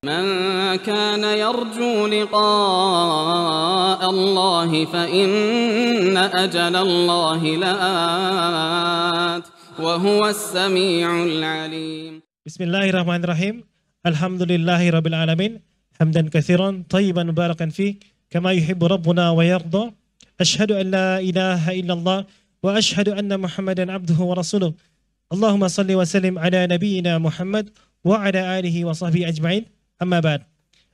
من كان يرجو لقاء الله فإن أجل الله لآت وهو السميع العليم. Bismillahirrahmanirrahim. Alhamdulillahirabbil alamin. Hamdan katsiran tayyiban mubarakan fi kama yuhibbu rabbuna wa yarda. Asyhadu an la ilaha illallah wa asyhadu anna Muhammadan abduhu wa rasuluh. Allahumma salli wa sallim ala nabiyyina Muhammad wa ala alihi wa sahbihi ajma'in. Amma ba'd.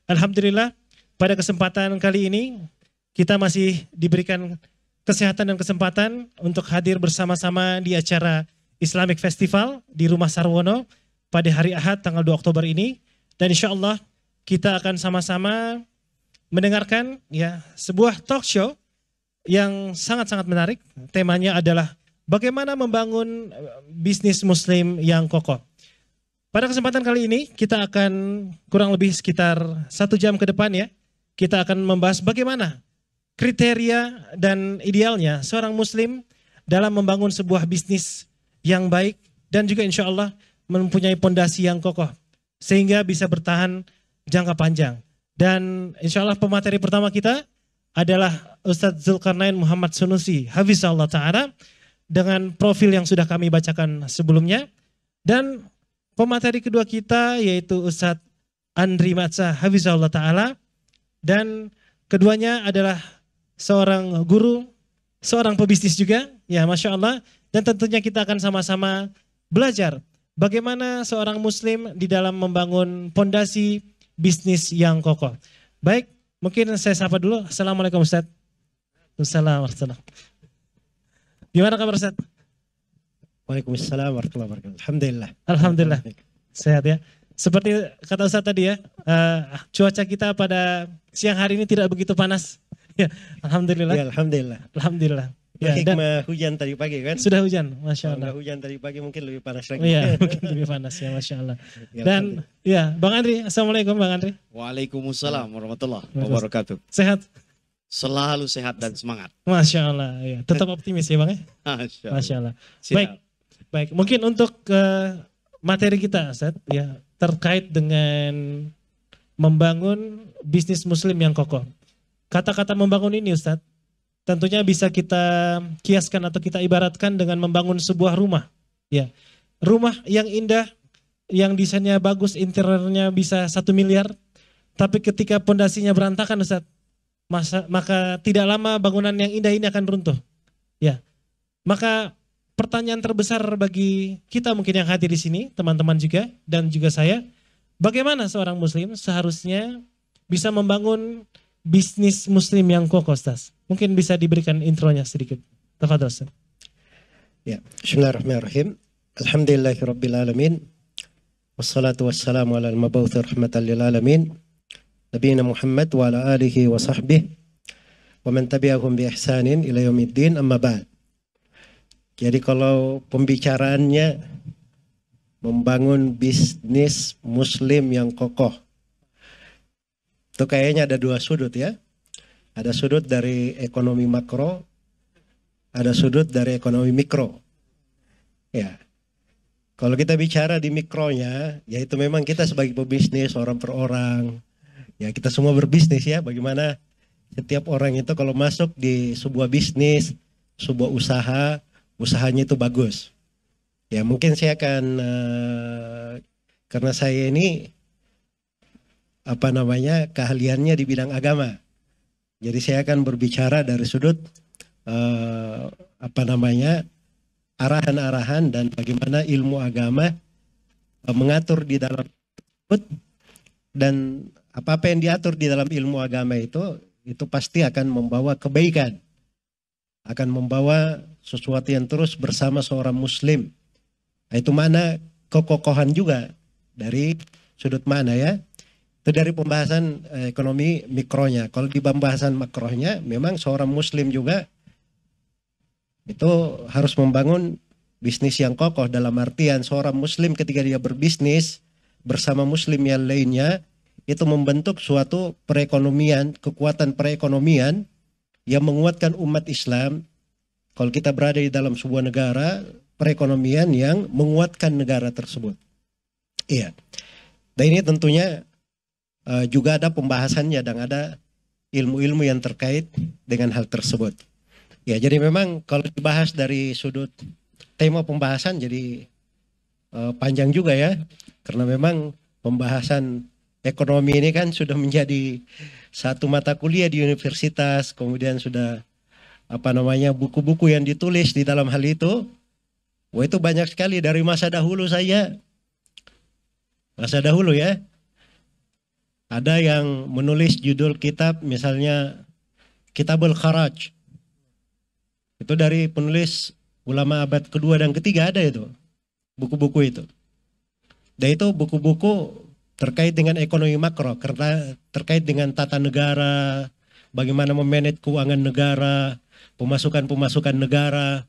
Alhamdulillah, pada kesempatan kali ini kita masih diberikan kesehatan dan kesempatan untuk hadir bersama-sama di acara Islamic Festival di Rumah Sarwono pada hari Ahad tanggal 2 Oktober ini, dan insya Allah kita akan sama-sama mendengarkan sebuah talk show yang sangat-sangat menarik. Temanya adalah bagaimana membangun bisnis muslim yang kokoh. Pada kesempatan kali ini kita akan kurang lebih sekitar 1 jam ke depan kita akan membahas bagaimana kriteria dan idealnya seorang muslim dalam membangun sebuah bisnis yang baik dan juga insya Allah mempunyai pondasi yang kokoh sehingga bisa bertahan jangka panjang. Dan insya Allah pemateri pertama kita adalah Ustadz Zulkarnain Muhammad Sunusi, Hafizahullah Ta'ala, dengan profil yang sudah kami bacakan sebelumnya. Dan pemateri kedua kita yaitu Ustadz Andri Matsa, Hafizahullah Ta'ala, dan keduanya adalah seorang guru, seorang pebisnis juga, ya Masya Allah. Dan tentunya kita akan sama-sama belajar bagaimana seorang muslim di dalam membangun pondasi bisnis yang kokoh. Baik, mungkin saya sapa dulu. Assalamualaikum Ustaz. Assalamualaikum. Gimana kabar Ustaz? Waalaikumsalam warahmatullahi wabarakatuh. Alhamdulillah. Alhamdulillah. Sehat ya. Seperti kata Ustaz tadi cuaca kita pada siang hari ini tidak begitu panas. Ya, alhamdulillah. Ya, alhamdulillah. Alhamdulillah. Ya, hikmah hujan tadi pagi kan? Sudah hujan, Masya Allah. Hujan tadi pagi mungkin lebih panas lagi. Iya, mungkin lebih panas ya, Masya Allah. Dan ya, Bang Andri, Assalamualaikum Bang Andri. Waalaikumsalam warahmatullahi wabarakatuh. Sehat? Selalu sehat dan semangat. Masya Allah, ya. Tetap optimis ya Bang ya? Masya Allah. Baik. Mungkin untuk materi kita Ustaz, ya, terkait dengan membangun bisnis muslim yang kokoh. Kata-kata membangun ini Ustaz, tentunya bisa kita kiaskan atau kita ibaratkan dengan membangun sebuah rumah. Ya, rumah yang indah, yang desainnya bagus, interiornya bisa 1 miliar, tapi ketika pondasinya berantakan Ustaz, maka tidak lama bangunan yang indah ini akan runtuh. Ya, maka pertanyaan terbesar bagi kita mungkin yang hadir di sini, teman-teman juga dan juga saya, bagaimana seorang muslim seharusnya bisa membangun bisnis muslim yang kokoh, Ustaz? Mungkin bisa diberikan intronya sedikit. Tafadhol, Ustaz. Ya, bismillahirrahmanirrahim. Alhamdulillahirabbil alamin. Wassalatu wassalamu ala al-mab'uts rahmatan lil alamin. Nabiyina Muhammad wa ala alihi wa sahbihi wa man tabi'ahum bi ihsanin ila yaumiddin, amma ba'd. Jadi kalau pembicaraannya membangun bisnis muslim yang kokoh, itu kayaknya ada 2 sudut ya. Ada sudut dari ekonomi makro, ada sudut dari ekonomi mikro. Ya, kalau kita bicara di mikronya, yaitu memang kita sebagai pebisnis orang per orang, ya kita semua berbisnis ya. Bagaimana setiap orang itu kalau masuk di sebuah bisnis, sebuah usaha, usahanya itu bagus. Ya mungkin saya akan karena saya ini keahliannya di bidang agama. Jadi saya akan berbicara dari sudut arahan-arahan dan bagaimana ilmu agama mengatur di dalam dan apa-apa yang diatur di dalam ilmu agama itu pasti akan membawa kebaikan, akan membawa sesuatu yang terus bersama seorang muslim. Itu mana kekokohan juga dari sudut mana ya. Itu dari pembahasan ekonomi mikronya. Kalau di pembahasan makronya, memang seorang muslim juga itu harus membangun bisnis yang kokoh, dalam artian seorang muslim ketika dia berbisnis bersama muslim yang lainnya, itu membentuk suatu perekonomian, kekuatan perekonomian yang menguatkan umat Islam. Kalau kita berada di dalam sebuah negara, perekonomian yang menguatkan negara tersebut. Iya. Dan ini tentunya juga ada pembahasannya dan ada ilmu-ilmu yang terkait dengan hal tersebut. Ya, jadi memang kalau dibahas dari sudut tema pembahasan jadi panjang juga ya, karena memang pembahasan ekonomi ini kan sudah menjadi satu mata kuliah di universitas, kemudian sudah buku-buku yang ditulis di dalam hal itu. Wah, itu banyak sekali dari masa dahulu saya. Masa dahulu ya. Ada yang menulis judul kitab misalnya Kitabul Kharaj. Itu dari penulis ulama abad kedua dan ketiga ada itu. Buku-buku itu. Dan itu buku-buku terkait dengan ekonomi makro, terkait dengan tata negara, bagaimana memanage keuangan negara, pemasukan-pemasukan negara.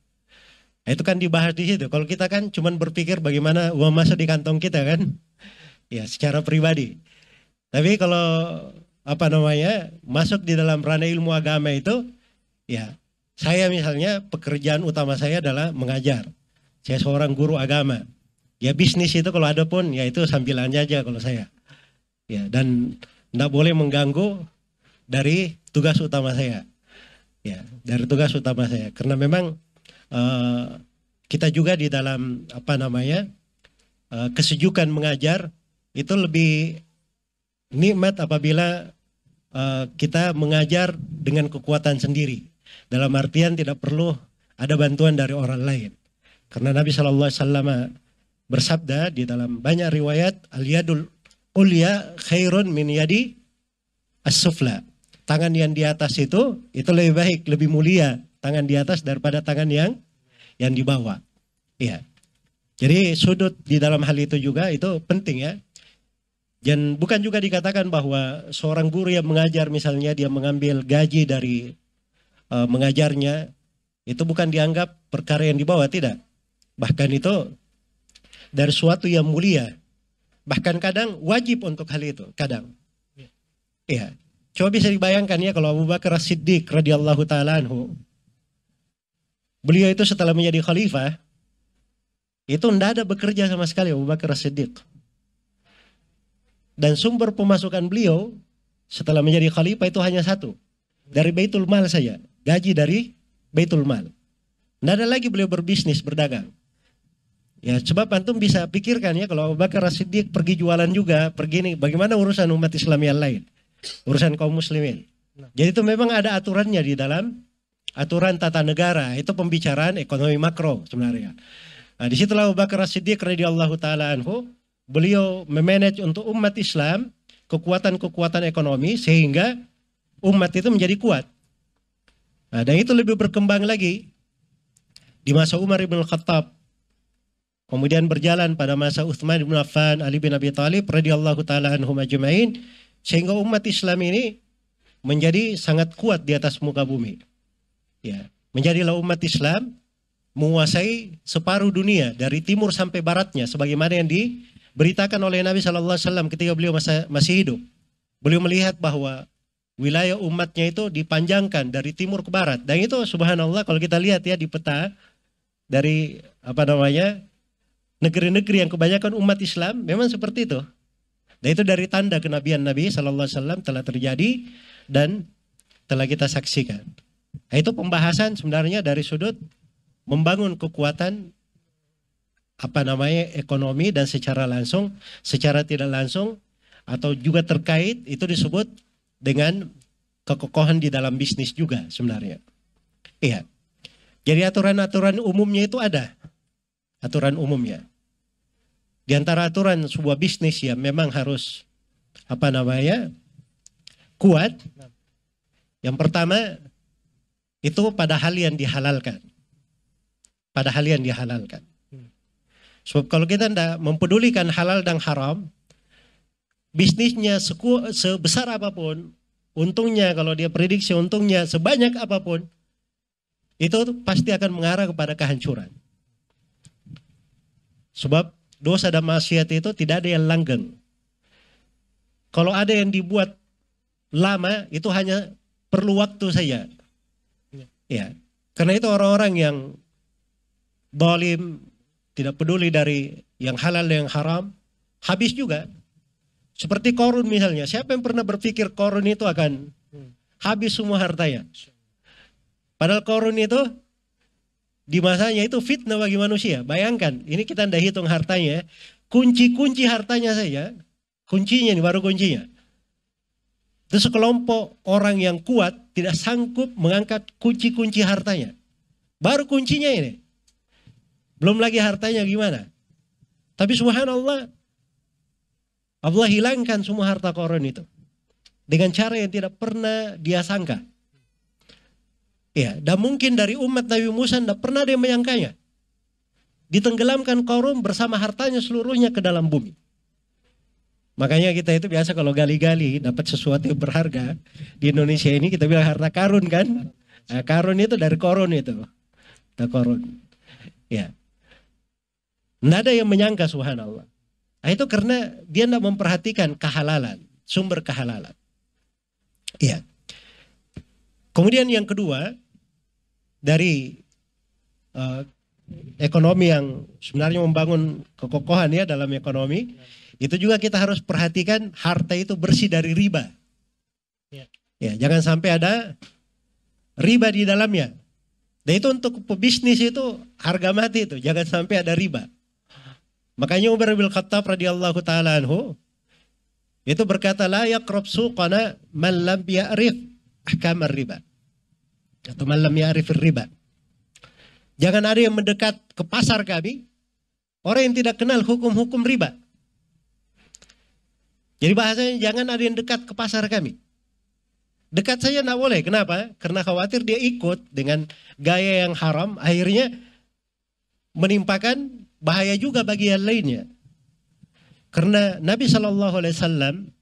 Nah, itu kan dibahas di situ. Kalau kita kan cuma berpikir bagaimana uang masuk di kantong kita kan. Ya, secara pribadi. Tapi kalau masuk di dalam ranah ilmu agama itu, ya saya misalnya pekerjaan utama saya adalah mengajar. Saya seorang guru agama. Ya bisnis itu kalau ada pun ya itu sambilannya aja kalau saya. Ya, dan tidak boleh mengganggu dari tugas utama saya. Ya, dari tugas utama saya. Karena memang kita juga di dalam kesejukan mengajar itu lebih nikmat apabila kita mengajar dengan kekuatan sendiri. Dalam artian tidak perlu ada bantuan dari orang lain. Karena Nabi SAW bersabda di dalam banyak riwayat, al-yadul ulya khairun min yadi as-sufla. Tangan yang di atas itu lebih baik, lebih mulia tangan di atas daripada tangan yang di bawah. Iya. Jadi sudut di dalam hal itu juga itu penting ya. Dan bukan juga dikatakan bahwa seorang guru yang mengajar misalnya dia mengambil gaji dari mengajarnya, itu bukan dianggap perkara yang dibawa, tidak. Bahkan itu dari suatu yang mulia. Bahkan kadang wajib untuk hal itu, kadang. Iya. Coba bisa dibayangkan ya kalau Abu Bakar As-Siddiq radhiyallahu ta'ala anhu. Beliau itu setelah menjadi khalifah, itu tidak ada bekerja sama sekali Abu Bakar As-Siddiq. Dan sumber pemasukan beliau setelah menjadi khalifah itu hanya satu. Dari Baitul Mal saja. Gaji dari Baitul Mal. Tidak ada lagi beliau berbisnis, berdagang. Ya, sebab antum bisa pikirkan ya kalau Abu Bakar As-Siddiq pergi jualan juga, pergi nih, bagaimana urusan umat Islam yang lain? Urusan kaum muslimin. Jadi itu memang ada aturannya di dalam aturan tata negara. Itu pembicaraan ekonomi makro sebenarnya. Nah, disitulah Abu Bakar As-Siddiq radhiyallahu ta'ala anhu, beliau memanage untuk umat Islam kekuatan-kekuatan ekonomi sehingga umat itu menjadi kuat. Nah, dan itu lebih berkembang lagi di masa Umar ibn Khattab. Kemudian berjalan pada masa Utsman bin Affan, Ali bin Abi Thalib radhiyallahu taala anhum ajma'in, sehingga umat Islam ini menjadi sangat kuat di atas muka bumi. Ya, menjadilah umat Islam menguasai separuh dunia dari timur sampai baratnya sebagaimana yang diberitakan oleh Nabi sallallahu alaihi wasallam ketika beliau masih hidup. Beliau melihat bahwa wilayah umatnya itu dipanjangkan dari timur ke barat, dan itu subhanallah kalau kita lihat ya di peta dari negeri-negeri yang kebanyakan umat Islam memang seperti itu. Dan itu dari tanda kenabian Nabi sallallahu alaihi wasallam telah terjadi dan telah kita saksikan. Nah, itu pembahasan sebenarnya dari sudut membangun kekuatan ekonomi dan secara langsung, secara tidak langsung atau juga terkait itu disebut dengan kekokohan di dalam bisnis juga sebenarnya. Iya. Jadi aturan-aturan umumnya itu ada. Aturan umumnya. Di antara aturan sebuah bisnis ya memang harus kuat. Yang pertama itu pada hal yang dihalalkan. Pada hal yang dihalalkan. Sebab kalau kita tidak mempedulikan halal dan haram, bisnisnya sebesar apapun, untungnya kalau dia prediksi untungnya sebanyak apapun, itu pasti akan mengarah kepada kehancuran. Sebab dosa dan maksiat itu tidak ada yang langgeng. Kalau ada yang dibuat lama, itu hanya perlu waktu saja. Ya, karena itu orang-orang yang zalim, tidak peduli dari yang halal dan yang haram, habis juga. Seperti Qarun misalnya. Siapa yang pernah berpikir Qarun itu akan habis semua hartanya? Padahal Qarun itu di masanya itu fitnah bagi manusia. Bayangkan, ini kita tidak hitung hartanya. Kunci-kunci hartanya saja. Kuncinya ini baru kuncinya. Itu sekelompok orang yang kuat tidak sanggup mengangkat kunci-kunci hartanya. Baru kuncinya ini. Belum lagi hartanya gimana. Tapi subhanallah, Allah hilangkan semua harta Qarun itu. Dengan cara yang tidak pernah dia sangka. Ya, dan mungkin dari umat Nabi Musa tidak pernah dia menyangkanya. Ditenggelamkan Qarun bersama hartanya seluruhnya ke dalam bumi. Makanya kita itu biasa kalau gali-gali dapat sesuatu yang berharga. Di Indonesia ini kita bilang harta karun kan. Nah, karun itu dari Qarun itu. Harta Qarun. Ya. Tidak ada yang menyangka subhanallah. Nah, itu karena dia tidak memperhatikan kehalalan, sumber kehalalan. Iya. Kemudian yang kedua, dari ekonomi yang sebenarnya membangun kekokohan ya dalam ekonomi, itu juga kita harus perhatikan harta itu bersih dari riba. Ya, jangan sampai ada riba di dalamnya. Dan itu untuk pebisnis itu harga mati itu, jangan sampai ada riba. Makanya Umar bin Khattab radhiyallahu taala anhu itu berkata la yaqrab suqana man lam ya'rif ahkam riba. Atau man lam ya'rif riba. Jangan ada yang mendekat ke pasar kami orang yang tidak kenal hukum-hukum riba. Jadi bahasanya jangan ada yang dekat ke pasar kami. Dekat saja tidak boleh. Kenapa? Karena khawatir dia ikut dengan gaya yang haram, akhirnya menimpakan bahaya juga bagi yang lainnya. Karena Nabi SAW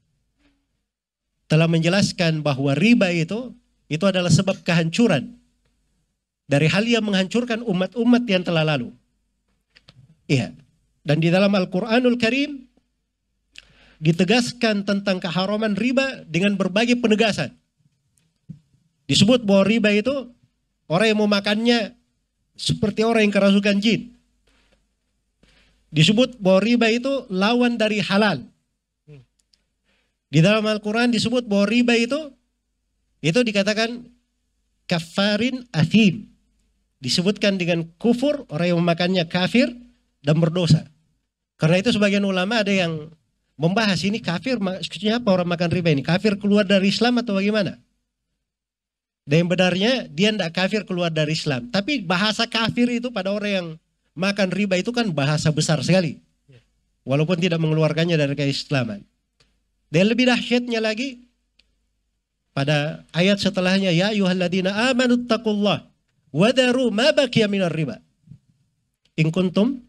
telah menjelaskan bahwa riba itu adalah sebab kehancuran. Dari hal yang menghancurkan umat-umat yang telah lalu. Iya. Dan di dalam Al-Quranul Karim ditegaskan tentang keharaman riba dengan berbagai penegasan. Disebut bahwa riba itu orang yang mau makannya seperti orang yang kerasukan jin. Disebut bahwa riba itu lawan dari halal. Di dalam Al-Quran disebut bahwa riba itu dikatakan kafarin athim. Disebutkan dengan kufur, orang yang memakannya kafir dan berdosa. Karena itu sebagian ulama ada yang membahas ini kafir, maksudnya apa orang makan riba ini? Kafir keluar dari Islam atau bagaimana? Dan yang benarnya dia tidak kafir keluar dari Islam. Tapi bahasa kafir itu pada orang yang makan riba itu kan bahasa besar sekali. Walaupun tidak mengeluarkannya dari keislaman. Dan lebih dahsyatnya lagi, pada ayat setelahnya, ya ayyuhalladzina amanu taqullah wadaru ma baqiya minar riba. In kuntum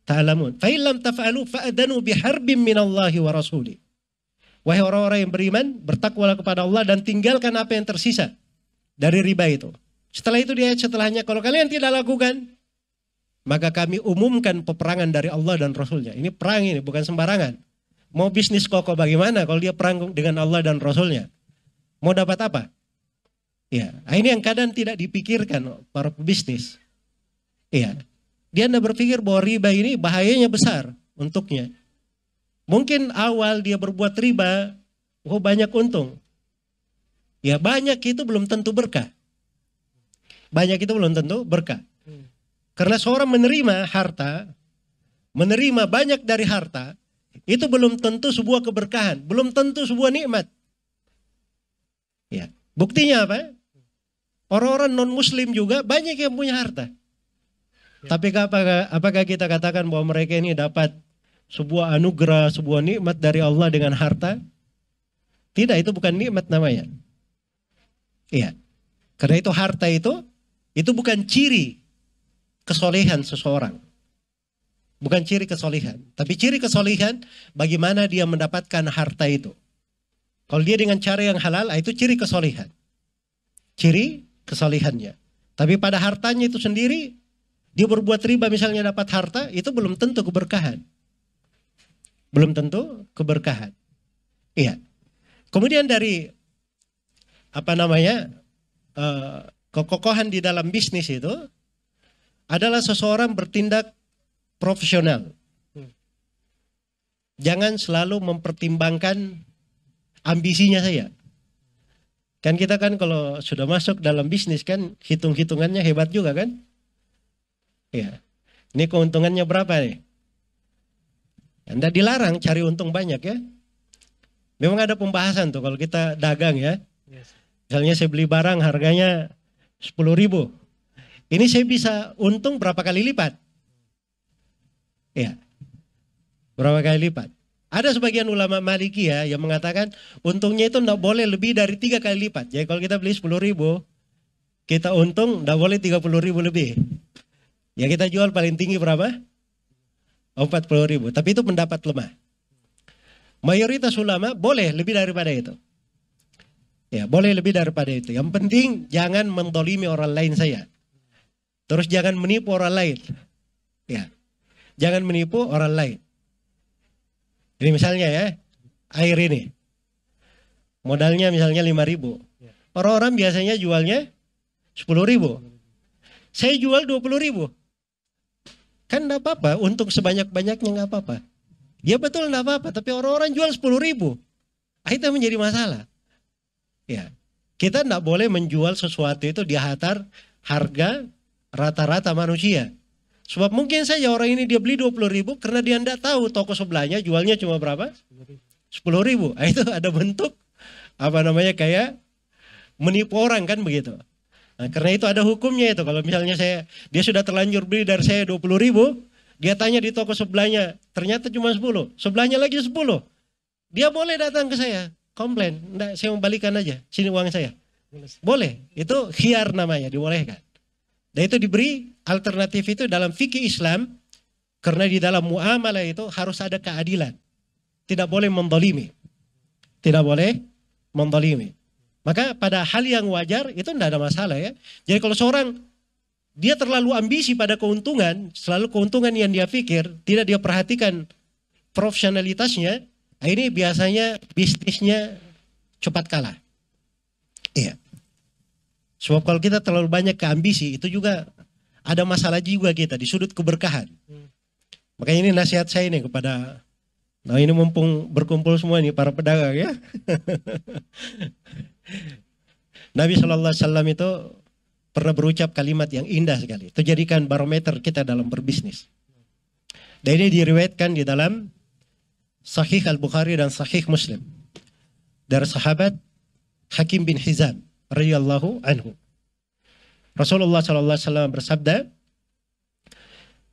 ta'lamun. Fa in lam taf'alu fa'adanu biharbin minallahi wa rasuli. Wahai orang-orang yang beriman, bertakwalah kepada Allah dan tinggalkan apa yang tersisa dari riba itu. Setelah itu di ayat setelahnya, kalau kalian tidak lakukan, maka kami umumkan peperangan dari Allah dan Rasulnya. Ini perang ini, bukan sembarangan. Mau bisnis kokoh bagaimana kalau dia perang dengan Allah dan Rasulnya? Mau dapat apa? Ya, ini yang kadang tidak dipikirkan para pebisnis. Iya, dia tidak berpikir bahwa riba ini bahayanya besar untuknya. Mungkin awal dia berbuat riba, banyak untung. Ya banyak itu belum tentu berkah. Banyak itu belum tentu berkah. Karena seorang menerima harta, menerima banyak dari harta, itu belum tentu sebuah keberkahan, belum tentu sebuah nikmat. Ya, buktinya apa? Orang-orang non-muslim juga banyak yang punya harta. Tapi apakah kita katakan bahwa mereka ini dapat sebuah anugerah, sebuah nikmat dari Allah dengan harta? Tidak, itu bukan nikmat namanya. Iya. Karena itu harta itu bukan ciri kesolehan seseorang. Bukan ciri kesolehan. Tapi ciri kesolehan bagaimana dia mendapatkan harta itu. Kalau dia dengan cara yang halal, itu ciri kesolehan. Ciri kesolehannya. Tapi pada hartanya itu sendiri, dia berbuat riba misalnya dapat harta, itu belum tentu keberkahan. Belum tentu keberkahan. Iya. Kemudian dari kekokohan di dalam bisnis itu adalah seseorang bertindak profesional. jangan selalu mempertimbangkan ambisinya saya. Kan kita kan kalau sudah masuk dalam bisnis kan hitung-hitungannya hebat juga kan? Ya. Ini keuntungannya berapa nih? Anda dilarang cari untung banyak ya. Memang ada pembahasan tuh kalau kita dagang ya. Misalnya saya beli barang harganya 10.000. Ini saya bisa untung berapa kali lipat? Ya. Berapa kali lipat? Ada sebagian ulama Maliki ya yang mengatakan untungnya itu tidak boleh lebih dari 3 kali lipat. Jadi kalau kita beli 10.000, kita untung tidak boleh 30.000 lebih. Ya kita jual paling tinggi berapa? 40.000. Tapi itu pendapat lemah. Mayoritas ulama boleh lebih daripada itu. Ya boleh lebih daripada itu. Yang penting jangan mendolimi orang lain saya. Terus jangan menipu orang lain. Ya, jangan menipu orang lain. Ini misalnya ya, air ini. Modalnya misalnya 5.000. Orang-orang biasanya jualnya 10.000. Saya jual 20.000. Kan enggak apa-apa, untung sebanyak-banyaknya enggak apa-apa. Ya betul enggak apa-apa, tapi orang-orang jual 10.000. Itu menjadi masalah. Ya, kita enggak boleh menjual sesuatu itu di atas harga rata-rata manusia. Sebab mungkin saja orang ini dia beli 20.000 karena dia enggak tahu toko sebelahnya jualnya cuma berapa? 10.000. Itu ada bentuk kayak menipu orang kan begitu. Nah, karena itu ada hukumnya itu. Kalau misalnya dia sudah terlanjur beli dari saya 20.000, dia tanya di toko sebelahnya, ternyata cuma 10. Sebelahnya lagi 10. Dia boleh datang ke saya, komplain. Enggak, saya mau balikan aja, sini uang saya. Boleh, itu khiyar namanya, dibolehkan. Dan itu diberi alternatif itu dalam fikih Islam, karena di dalam muamalah itu harus ada keadilan. Tidak boleh mendolimi. Tidak boleh mendolimi. Maka pada hal yang wajar itu tidak ada masalah ya. Jadi kalau seorang dia terlalu ambisi pada keuntungan, selalu keuntungan yang dia pikir, tidak dia perhatikan profesionalitasnya, ini biasanya bisnisnya cepat kalah. Iya. Sebab kalau kita terlalu banyak keambisi, itu juga ada masalah juga kita di sudut keberkahan. Makanya ini nasihat saya nih kepada, nah ini mumpung berkumpul semua nih para pedagang ya. Nabi SAW itu pernah berucap kalimat yang indah sekali. Itu jadikan barometer kita dalam berbisnis. Dan ini diriwayatkan di dalam Sahih Al-Bukhari dan Sahih Muslim. Dari sahabat Hakim bin Hizam radhiyallahu anhu. Rasulullah SAW bersabda,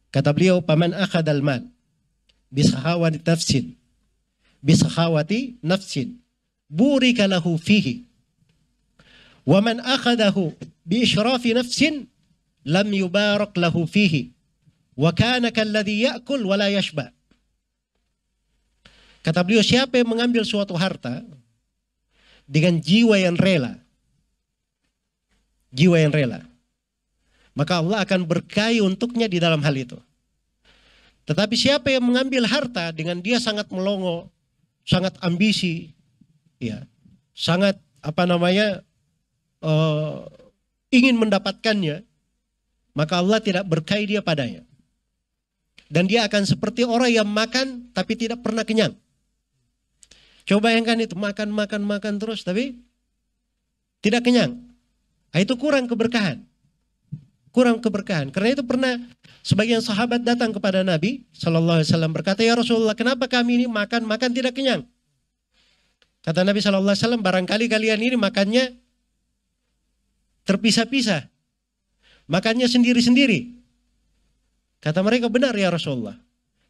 kata beliau, "Paman akhadal mal bisahawati nafsin burika lahu fihi. Wa man akhadahu bi isyrafi nafsin lam yubarak lahu fihi wa kana kalladhi ya'kul wa la yashba." Kata beliau, siapa yang mengambil suatu harta dengan jiwa yang rela, maka Allah akan berkahi untuknya di dalam hal itu. Tetapi siapa yang mengambil harta dengan dia sangat melongo, sangat ambisi, ya, sangat ingin mendapatkannya, maka Allah tidak berkahi dia padanya. Dan dia akan seperti orang yang makan tapi tidak pernah kenyang. Coba bayangkan itu, makan terus tapi tidak kenyang. Nah, itu kurang keberkahan. Karena itu pernah sebagian sahabat datang kepada Nabi SAW berkata, "Ya Rasulullah, kenapa kami ini makan tidak kenyang?" Kata Nabi SAW, "Barangkali kalian ini makannya terpisah-pisah, makannya sendiri-sendiri." Kata mereka, "Benar ya Rasulullah.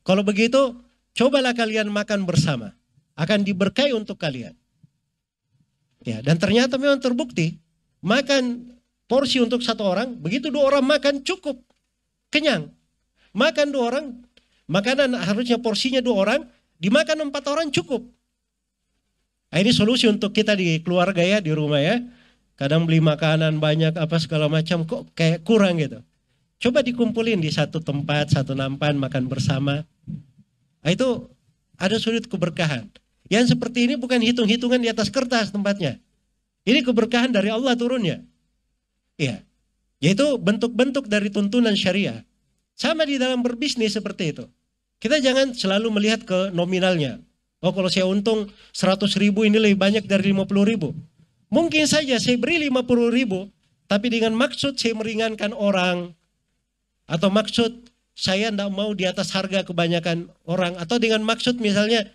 Kalau begitu, cobalah kalian makan bersama. Akan diberkahi untuk kalian." Ya, dan ternyata memang terbukti, makan porsi untuk satu orang, begitu 2 orang makan cukup, kenyang. Makan 2 orang, makanan harusnya porsinya 2 orang, dimakan 4 orang cukup. Nah, ini solusi untuk kita di keluarga ya, di rumah ya. Kadang beli makanan banyak apa segala macam kok kayak kurang gitu. Coba dikumpulin di satu tempat, satu nampan, makan bersama. Nah, itu ada sudut keberkahan. Yang seperti ini bukan hitung-hitungan di atas kertas tempatnya. Ini keberkahan dari Allah turunnya. Iya. Yaitu bentuk-bentuk dari tuntunan syariah. Sama di dalam berbisnis seperti itu. Kita jangan selalu melihat ke nominalnya. Oh, kalau saya untung 100.000 ini lebih banyak dari 50.000. Mungkin saja saya beri 50.000, tapi dengan maksud saya meringankan orang, atau maksud saya tidak mau di atas harga kebanyakan orang, atau dengan maksud misalnya,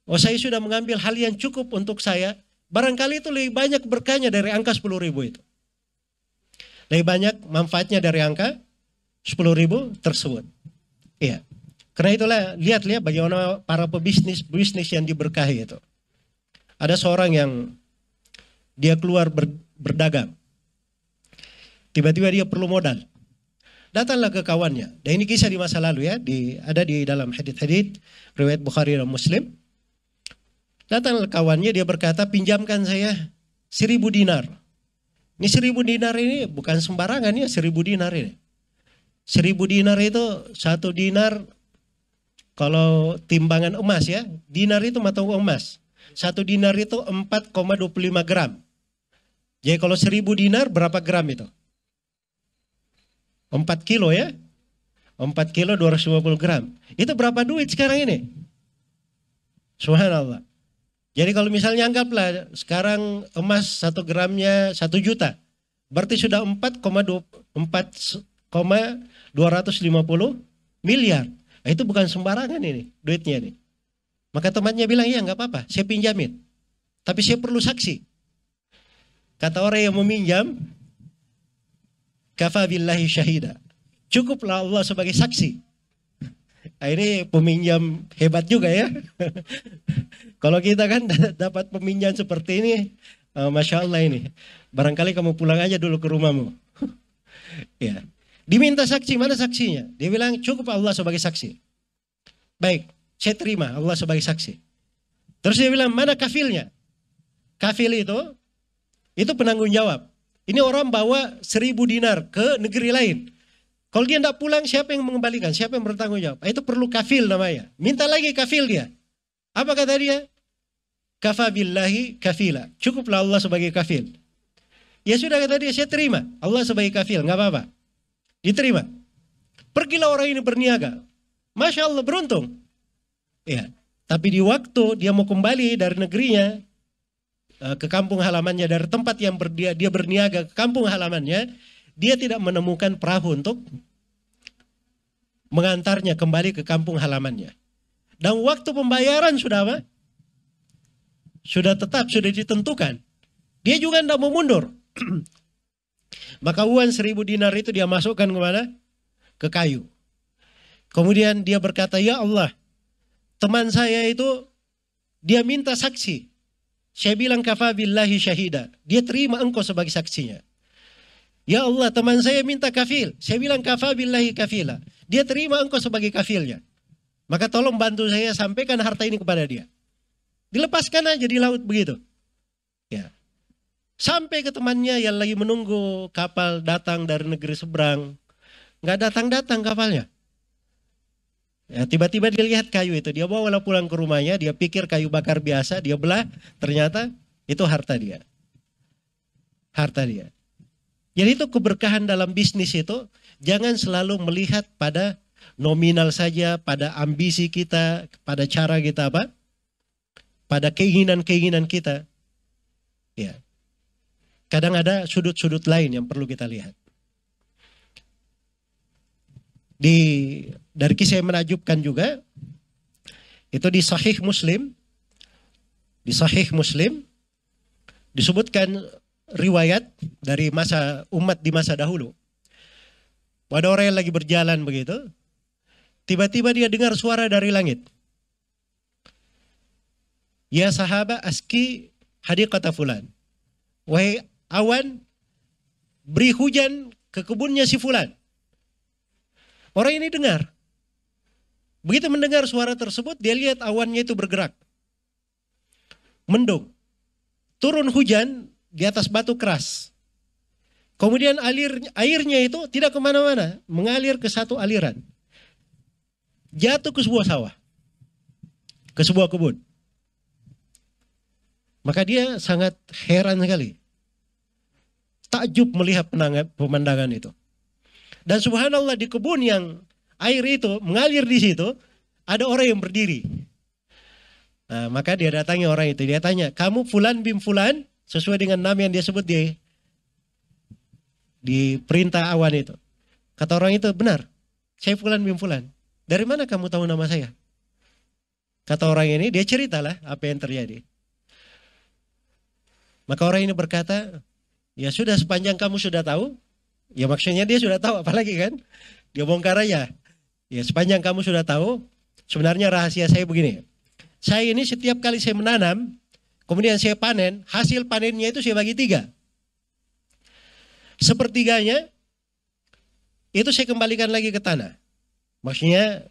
oh saya sudah mengambil hal yang cukup untuk saya, barangkali itu lebih banyak berkahnya dari angka 10.000 itu. Lebih banyak manfaatnya dari angka 10.000 tersebut. Iya. Karena itulah, lihat bagaimana para pebisnis yang diberkahi itu. Ada seorang yang dia keluar berdagang. Tiba-tiba dia perlu modal. Datanglah ke kawannya. Dan ini kisah di masa lalu ya, ada di dalam hadits riwayat Bukhari dan Muslim. Datang kawannya, dia berkata, pinjamkan saya 1.000 dinar. Ini 1.000 dinar ini bukan sembarangan ya, 1.000 dinar ini. 1.000 dinar itu, 1 dinar kalau timbangan emas ya, dinar itu mata uang emas. 1 dinar itu 4,25 gram. Jadi kalau 1.000 dinar berapa gram itu? 4 kilo ya. 4 kilo 250 gram. Itu berapa duit sekarang ini? Subhanallah. Jadi kalau misalnya anggaplah sekarang emas 1 gramnya 1 juta. Berarti sudah 4,250 miliar. Nah, itu bukan sembarangan ini duitnya nih. Maka temannya bilang, ya nggak apa-apa, saya pinjamin. Tapi saya perlu saksi. Kata orang yang meminjam, kafa billahi syahida. Cukuplah Allah sebagai saksi. Nah, ini peminjam hebat juga ya. Kalau kita kan dapat peminjam seperti ini, Masya Allah ini. Barangkali kamu pulang aja dulu ke rumahmu. Ya. Diminta saksi, mana saksinya? Dia bilang cukup Allah sebagai saksi. Baik, saya terima Allah sebagai saksi. Terus dia bilang mana kafilnya? Kafil itu penanggung jawab. Ini orang bawa 1.000 dinar ke negeri lain. Kalau dia tidak pulang, siapa yang mengembalikan? Siapa yang bertanggung jawab? Itu perlu kafil namanya. Minta lagi kafil dia. Apa kata dia? Kafa billahi kafila. Cukuplah Allah sebagai kafil. Ya sudah kata dia, saya terima Allah sebagai kafil, nggak apa-apa. Diterima. Pergilah orang ini berniaga. Masya Allah beruntung. Ya. Tapi di waktu dia mau kembali dari negerinya ke kampung halamannya, dari tempat yang dia berniaga ke kampung halamannya, dia tidak menemukan perahu untuk mengantarnya kembali ke kampung halamannya. Dan waktu pembayaran sudah apa? Sudah tetap, sudah ditentukan. Dia juga tidak mau mundur. Maka uang 1.000 dinar itu dia masukkan kemana? Ke kayu. Kemudian dia berkata, ya Allah, teman saya itu dia minta saksi. Saya bilang kafa billahi syahida. Dia terima engkau sebagai saksinya. Ya Allah, teman saya minta kafil. Saya bilang kafa billahi kafila. Dia terima engkau sebagai kafilnya. Maka tolong bantu saya sampaikan harta ini kepada dia. Dilepaskan aja di laut begitu. Ya. Sampai ke temannya yang lagi menunggu kapal datang dari negeri seberang. Nggak datang-datang kapalnya. Ya, tiba-tiba dia lihat kayu itu. Dia bawa pulang ke rumahnya. Dia pikir kayu bakar biasa. Dia belah. Ternyata itu harta dia. Harta dia. Jadi itu keberkahan dalam bisnis itu. Jangan selalu melihat pada nominal saja. Pada ambisi kita. Pada cara kita apa? Pada keinginan-keinginan kita. Ya. Kadang ada sudut-sudut lain yang perlu kita lihat. Dari kisah yang menakjubkan juga, itu di Sahih Muslim, disebutkan riwayat dari masa umat di masa dahulu. Ada orang yang lagi berjalan begitu, tiba-tiba dia dengar suara dari langit. Ya sahabat aski hadiqata fulan. Wahai awan, beri hujan ke kebunnya si fulan. Orang ini dengar. Begitu mendengar suara tersebut, dia lihat awannya itu bergerak. Mendung. Turun hujan di atas batu keras. Kemudian airnya itu tidak kemana-mana. Mengalir ke satu aliran. Jatuh ke sebuah sawah. Ke sebuah kebun. Maka dia sangat heran sekali. Takjub melihat pemandangan itu. Dan subhanallah di kebun yang air itu mengalir di situ, ada orang yang berdiri. Nah, maka dia datangi orang itu. Dia tanya, kamu Fulan bin Fulan? Sesuai dengan nama yang dia sebut di perintah awan itu. Kata orang itu, benar. Saya Fulan bin Fulan. Dari mana kamu tahu nama saya? Kata orang ini, dia ceritalah apa yang terjadi. Maka orang ini berkata, ya sudah sepanjang kamu sudah tahu. Ya maksudnya dia sudah tahu, apalagi kan. Dia bongkar aja. Ya sepanjang kamu sudah tahu, sebenarnya rahasia saya begini. Saya ini setiap kali saya menanam, kemudian saya panen, hasil panennya itu saya bagi 3. Sepertiganya, itu saya kembalikan lagi ke tanah. Maksudnya,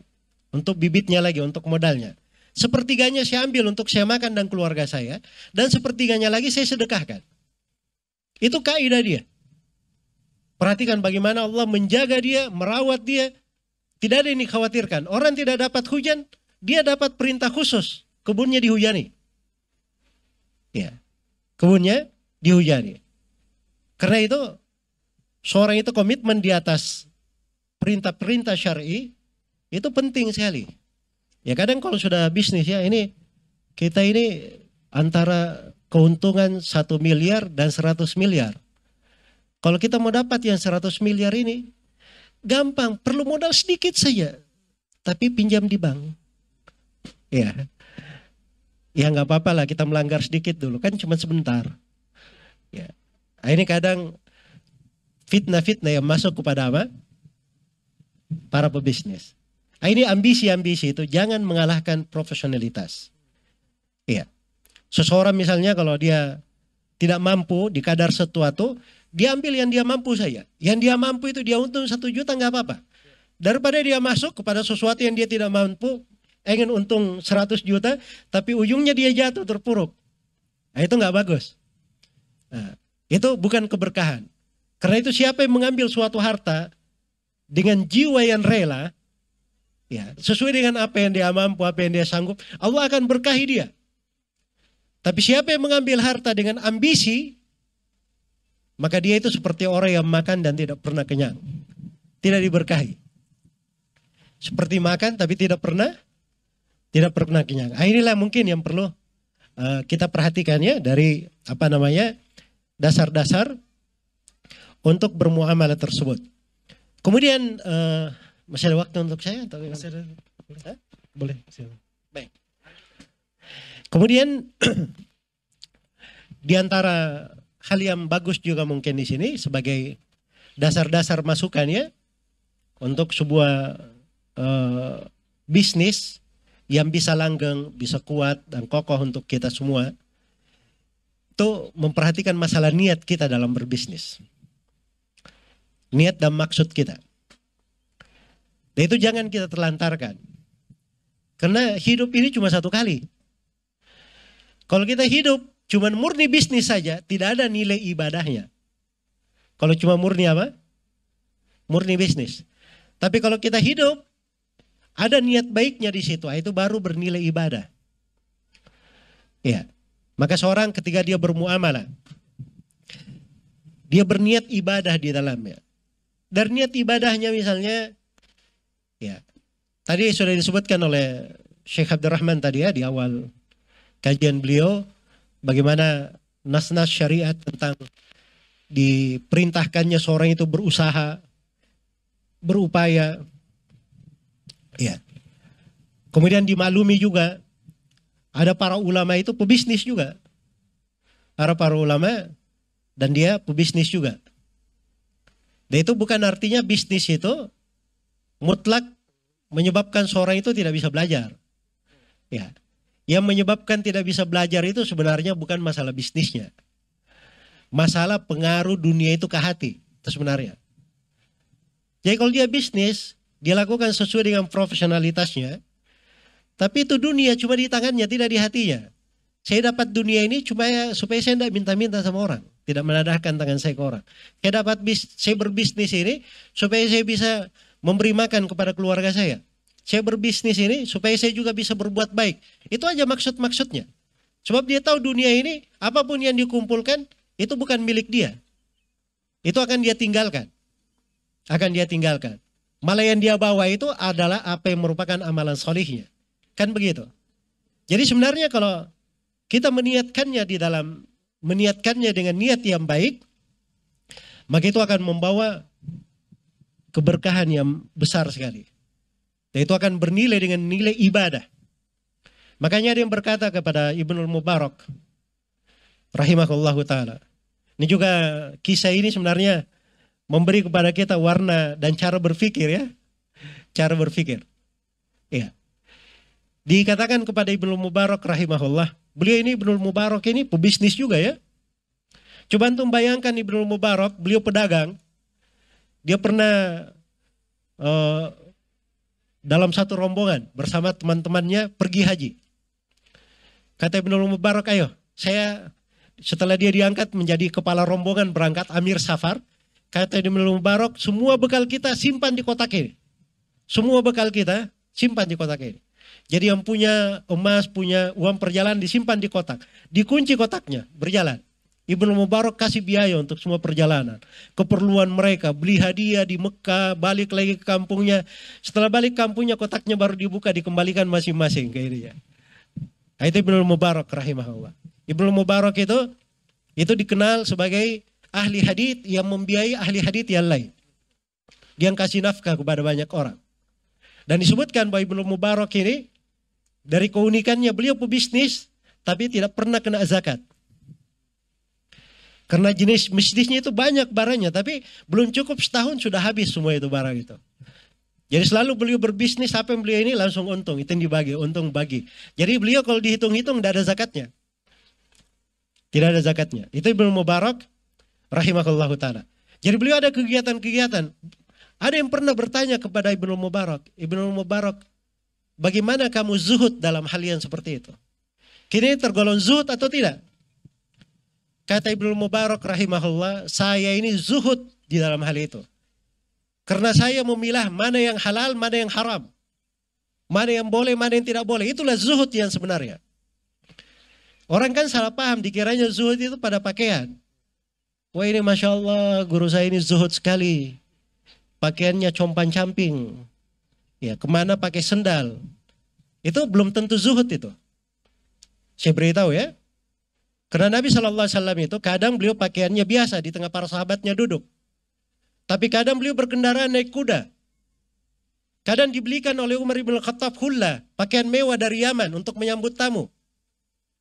untuk bibitnya lagi, untuk modalnya. Sepertiganya saya ambil untuk saya makan dan keluarga saya, dan sepertiganya lagi saya sedekahkan. Itu kaidah dia. Perhatikan bagaimana Allah menjaga dia, merawat dia. Tidak ada yang dikhawatirkan. Orang tidak dapat hujan, dia dapat perintah khusus. Kebunnya dihujani. Ya, kebunnya dihujani. Karena itu, seorang itu komitmen di atas perintah-perintah syar'i, itu penting sekali. Ya kadang kalau sudah bisnis ya, kita ini antara keuntungan 1 miliar dan 100 miliar. Kalau kita mau dapat yang 100 miliar ini, gampang, perlu modal sedikit saja. Tapi pinjam di bank. Ya nggak apa-apa lah kita melanggar sedikit dulu, kan cuma sebentar. Ya. Nah, ini kadang fitnah-fitnah yang masuk kepada apa? Para pebisnis. Nah, ini ambisi-ambisi itu jangan mengalahkan profesionalitas. Iya. Seseorang misalnya kalau dia tidak mampu di kadar sesuatu, dia ambil yang dia mampu saja. Yang dia mampu itu dia untung 1 juta nggak apa-apa. Daripada dia masuk kepada sesuatu yang dia tidak mampu, ingin untung 100 juta, tapi ujungnya dia jatuh terpuruk. Nah, itu nggak bagus. Nah, itu bukan keberkahan. Karena itu siapa yang mengambil suatu harta dengan jiwa yang rela, ya sesuai dengan apa yang dia mampu, apa yang dia sanggup, Allah akan berkahi dia. Tapi siapa yang mengambil harta dengan ambisi, maka dia itu seperti orang yang makan dan tidak pernah kenyang. Tidak diberkahi. Seperti makan tapi tidak pernah kenyang. Nah, inilah mungkin yang perlu kita perhatikan ya dari dasar-dasar untuk bermuamalah tersebut. Kemudian masih ada waktu untuk saya atau masih ada? Boleh. Baik. Kemudian di antara hal yang bagus juga mungkin di sini sebagai dasar-dasar masukannya untuk sebuah bisnis yang bisa langgeng, bisa kuat dan kokoh untuk kita semua, itu memperhatikan masalah niat kita dalam berbisnis. Niat dan maksud kita. Dan itu jangan kita terlantarkan. Karena hidup ini cuma 1 kali. Kalau kita hidup cuma murni bisnis saja, tidak ada nilai ibadahnya. Kalau cuma murni apa? Murni bisnis. Tapi kalau kita hidup, ada niat baiknya di situ, itu baru bernilai ibadah. Ya. Maka seorang ketika dia bermuamalah, dia berniat ibadah di dalamnya. Dan niat ibadahnya misalnya, ya, tadi sudah disebutkan oleh Syekh Abdurrahman tadi ya di awal kajian beliau, bagaimana nas-nas syariat tentang diperintahkannya seorang itu berusaha, berupaya. Ya. Kemudian dimaklumi juga ada para ulama itu pebisnis juga. Para ulama dan dia pebisnis juga. Dan itu bukan artinya bisnis itu mutlak menyebabkan seorang itu tidak bisa belajar. Ya. Yang menyebabkan tidak bisa belajar itu sebenarnya bukan masalah bisnisnya. Masalah pengaruh dunia itu ke hati. Itu sebenarnya. Jadi kalau dia bisnis, dia lakukan sesuai dengan profesionalitasnya. Tapi itu dunia cuma di tangannya, tidak di hatinya. Saya dapat dunia ini cuma supaya saya tidak minta-minta sama orang. Tidak menadahkan tangan saya ke orang. Saya berbisnis ini supaya saya bisa memberi makan kepada keluarga saya. Saya berbisnis ini supaya saya juga bisa berbuat baik. Itu aja maksud-maksudnya. Sebab dia tahu dunia ini, apapun yang dikumpulkan, itu bukan milik dia. Itu akan dia tinggalkan. Malah yang dia bawa itu adalah apa yang merupakan amalan solihnya. Kan begitu. Jadi sebenarnya kalau kita meniatkannya dengan niat yang baik, maka itu akan membawa keberkahan yang besar sekali. Dan itu akan bernilai dengan nilai ibadah. Makanya ada yang berkata kepada Ibnul Mubarak rahimahullahu ta'ala. Ini juga kisah ini sebenarnya memberi kepada kita warna dan cara berpikir ya. Cara berpikir. Ya. Dikatakan kepada Ibnul Mubarak rahimahullah. Beliau ini Ibnul Mubarak ini pebisnis juga ya. Coba antum bayangkan Ibnul Mubarak, beliau pedagang. Dia pernah dalam satu rombongan bersama teman-temannya pergi haji. Kata Ibnul Mubarak, ayo saya setelah dia diangkat menjadi kepala rombongan berangkat Amir Safar. Kata Ibnul Mubarak, semua bekal kita simpan di kotak ini. Semua bekal kita simpan di kotak ini. Jadi yang punya emas, punya uang perjalanan disimpan di kotak. Dikunci kotaknya, berjalan. Ibnu Mubarak kasih biaya untuk semua perjalanan. Keperluan mereka, beli hadiah di Mekah, balik lagi ke kampungnya. Setelah balik kampungnya kotaknya baru dibuka, dikembalikan masing-masing ke ini ya. Itu Ibnu Mubarak rahimahullah. Ibnu Mubarak itu dikenal sebagai ahli hadits yang membiayai ahli hadits yang lain. Dia yang kasih nafkah kepada banyak orang. Dan disebutkan bahwa Ibnu Mubarak ini dari keunikannya beliau pebisnis tapi tidak pernah kena zakat. Karena jenis bisnisnya itu banyak barangnya, tapi belum cukup setahun sudah habis semua itu barang itu. Jadi selalu beliau berbisnis, apa yang beliau ini langsung untung, itu yang dibagi, untung bagi. Jadi beliau kalau dihitung-hitung tidak ada zakatnya. Tidak ada zakatnya. Itu Ibnu Mubarak rahimahullahu ta'ala. Jadi beliau ada kegiatan-kegiatan. Ada yang pernah bertanya kepada Ibnu Mubarak, Ibnu Mubarak, bagaimana kamu zuhud dalam hal yang seperti itu? Kini tergolong zuhud atau tidak? Kata Ibnu Mubarak rahimahullah, saya ini zuhud di dalam hal itu. Karena saya memilah mana yang halal, mana yang haram. Mana yang boleh, mana yang tidak boleh. Itulah zuhud yang sebenarnya. Orang kan salah paham, dikiranya zuhud itu pada pakaian. Wah ini Masya Allah, guru saya ini zuhud sekali. Pakaiannya compan-camping. Ya, kemana pakai sendal. Itu belum tentu zuhud itu. Saya beritahu ya. Karena Nabi SAW itu kadang beliau pakaiannya biasa di tengah para sahabatnya duduk. Tapi kadang beliau berkendaraan naik kuda. Kadang dibelikan oleh Umar ibn Khattab hulla, pakaian mewah dari Yaman untuk menyambut tamu.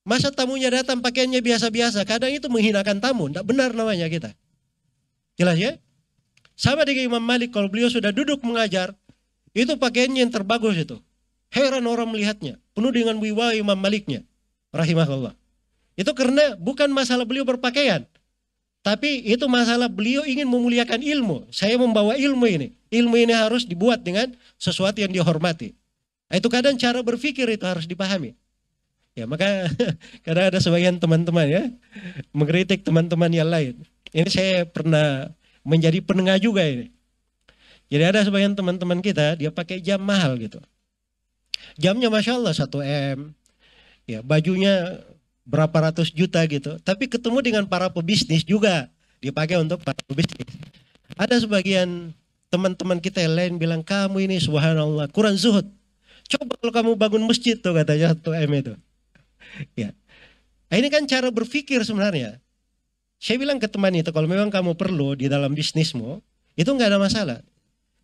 Masa tamunya datang pakaiannya biasa-biasa, kadang itu menghinakan tamu, tidak benar namanya kita. Jelas ya? Sama dengan Imam Malik, kalau beliau sudah duduk mengajar, itu pakaiannya yang terbagus itu. Heran orang melihatnya, penuh dengan wibawa Imam Maliknya, rahimahullah. Itu karena bukan masalah beliau berpakaian. Tapi itu masalah beliau ingin memuliakan ilmu. Saya membawa ilmu ini. Ilmu ini harus dibuat dengan sesuatu yang dihormati. Itu kadang cara berpikir itu harus dipahami. Ya maka kadang ada sebagian teman-teman ya mengkritik teman-teman yang lain. Ini saya pernah menjadi penengah juga ini. Jadi ada sebagian teman-teman kita dia pakai jam mahal gitu. Jamnya Masya Allah 1 M. Ya bajunya berapa ratus juta gitu. Tapi ketemu dengan para pebisnis juga. Dipakai untuk para pebisnis. Ada sebagian teman-teman kita yang lain bilang, kamu ini subhanallah kurang zuhud. Coba kalau kamu bangun masjid tuh katanya 1 M itu. Ya. Ini kan cara berpikir sebenarnya. Saya bilang ke teman itu, kalau memang kamu perlu di dalam bisnismu, itu nggak ada masalah.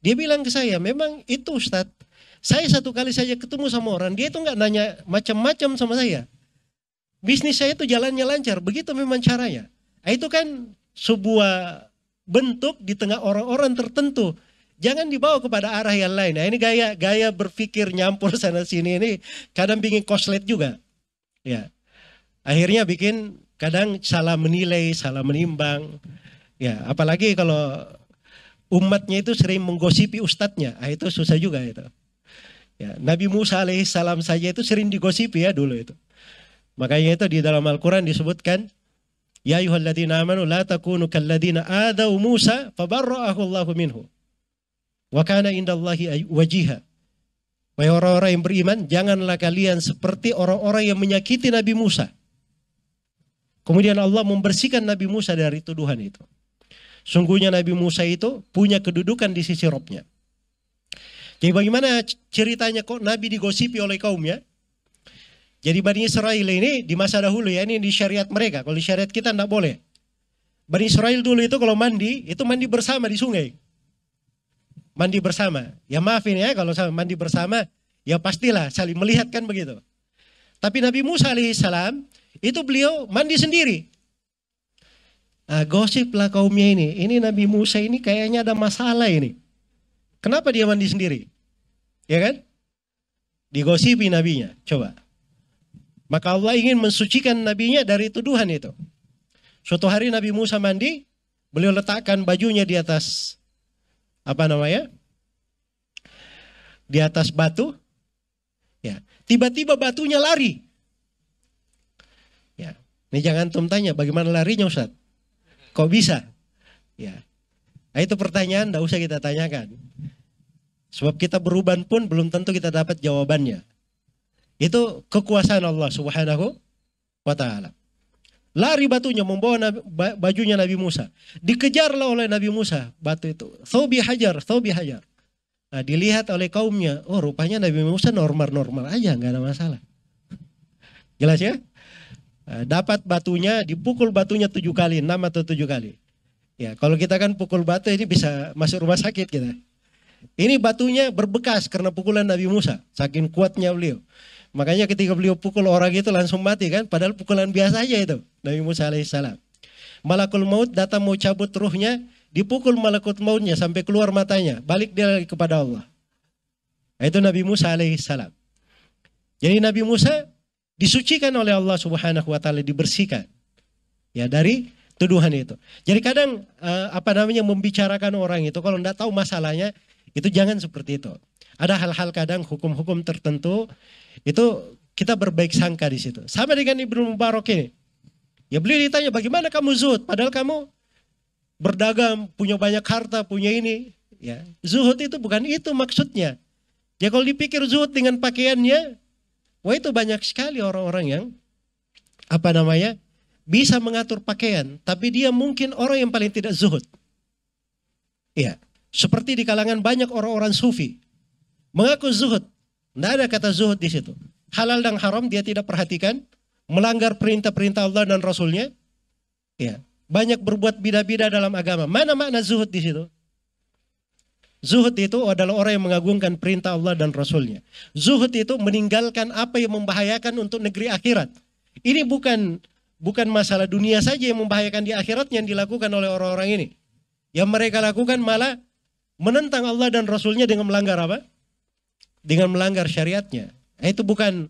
Dia bilang ke saya, memang itu Ustadz. Saya 1 kali saja ketemu sama orang, dia itu nggak nanya macam-macam sama saya. Bisnis saya itu jalannya lancar, begitu memang caranya. Itu kan sebuah bentuk di tengah orang-orang tertentu. Jangan dibawa kepada arah yang lain. Nah, ini gaya berpikir nyampur sana sini ini kadang bikin koslet juga. Ya. Akhirnya bikin kadang salah menilai, salah menimbang. Ya, apalagi kalau umatnya itu sering menggosipi ustadznya. Itu susah juga itu. Ya, Nabi Musa alaihissalam saja itu sering digosipi ya dulu itu. Makanya itu di dalam Al-Quran disebutkan, ya ayyuhalladzina amanu la takunu kalladzina adaw Musa fabarra'ahu Allahu minhu. Wa kana indallahi wajiha. Wahai orang-orang yang beriman, janganlah kalian seperti orang-orang yang menyakiti Nabi Musa. Kemudian Allah membersihkan Nabi Musa dari tuduhan itu. Sungguhnya Nabi Musa itu punya kedudukan di sisi Rabb-nya. Jadi bagaimana ceritanya kok Nabi digosipi oleh kaumnya? Jadi Bani Israel ini di masa dahulu ya, ini di syariat mereka. Kalau di syariat kita tidak boleh. Bani Israel dulu itu kalau mandi, itu mandi bersama di sungai. Mandi bersama. Ya maafin ya kalau mandi bersama, ya pastilah saling melihat kan begitu. Tapi Nabi Musa alaihissalam, itu beliau mandi sendiri. Nah, gosiplah kaumnya ini Nabi Musa ini kayaknya ada masalah ini. Kenapa dia mandi sendiri? Ya kan? Digosipi nabinya, coba. Maka Allah ingin mensucikan nabinya dari tuduhan itu. Suatu hari Nabi Musa mandi, beliau letakkan bajunya di atas di atas batu. Ya, tiba-tiba batunya lari. Ya, ini jangan antum tanya bagaimana larinya Ustaz. Kok bisa? Ya. Nah, itu pertanyaan tidak usah kita tanyakan. Sebab kita beruban pun belum tentu kita dapat jawabannya. Itu kekuasaan Allah Subhanahu wa ta'ala. Lari batunya membawa bajunya Nabi Musa. Dikejarlah oleh Nabi Musa batu itu. Thobi hajar. Nah, dilihat oleh kaumnya, oh rupanya Nabi Musa normal-normal aja, nggak ada masalah. Jelas ya? Nah, dapat batunya, dipukul batunya 7 kali, 6 atau 7 kali. Ya, kalau kita kan pukul batu ini bisa masuk rumah sakit kita. Ini batunya berbekas karena pukulan Nabi Musa, saking kuatnya beliau. Makanya ketika beliau pukul orang itu langsung mati kan, padahal pukulan biasa aja itu, Nabi Musa alaihissalam. Malakul maut datang mau cabut ruhnya, dipukul malakul mautnya sampai keluar matanya, balik dia lagi kepada Allah. Nah, itu Nabi Musa alaihissalam. Jadi Nabi Musa disucikan oleh Allah Subhanahu wa ta'ala, dibersihkan ya dari tuduhan itu. Jadi kadang membicarakan orang itu kalau tidak tahu masalahnya, itu jangan seperti itu. Ada hal-hal kadang hukum-hukum tertentu itu kita berbaik sangka di situ. Sama dengan Ibnu Mubarak ini. Ya beliau ditanya bagaimana kamu zuhud padahal kamu berdagang, punya banyak harta, punya ini. Ya, zuhud itu bukan itu maksudnya. Ya kalau dipikir zuhud dengan pakaiannya, wah itu banyak sekali orang-orang yang bisa mengatur pakaian, tapi dia mungkin orang yang paling tidak zuhud. Iya, seperti di kalangan banyak orang-orang sufi mengaku zuhud, tidak ada kata zuhud di situ. Halal dan haram dia tidak perhatikan, melanggar perintah-perintah Allah dan Rasulnya. Iya, banyak berbuat bidah-bidah dalam agama. Mana makna zuhud di situ? Zuhud itu adalah orang yang mengagungkan perintah Allah dan Rasulnya. Zuhud itu meninggalkan apa yang membahayakan untuk negeri akhirat. Ini bukan masalah dunia saja yang membahayakan di akhirat yang dilakukan oleh orang-orang ini. Yang mereka lakukan malah menentang Allah dan Rasulnya dengan melanggar apa? Dengan melanggar syariatnya. Itu bukan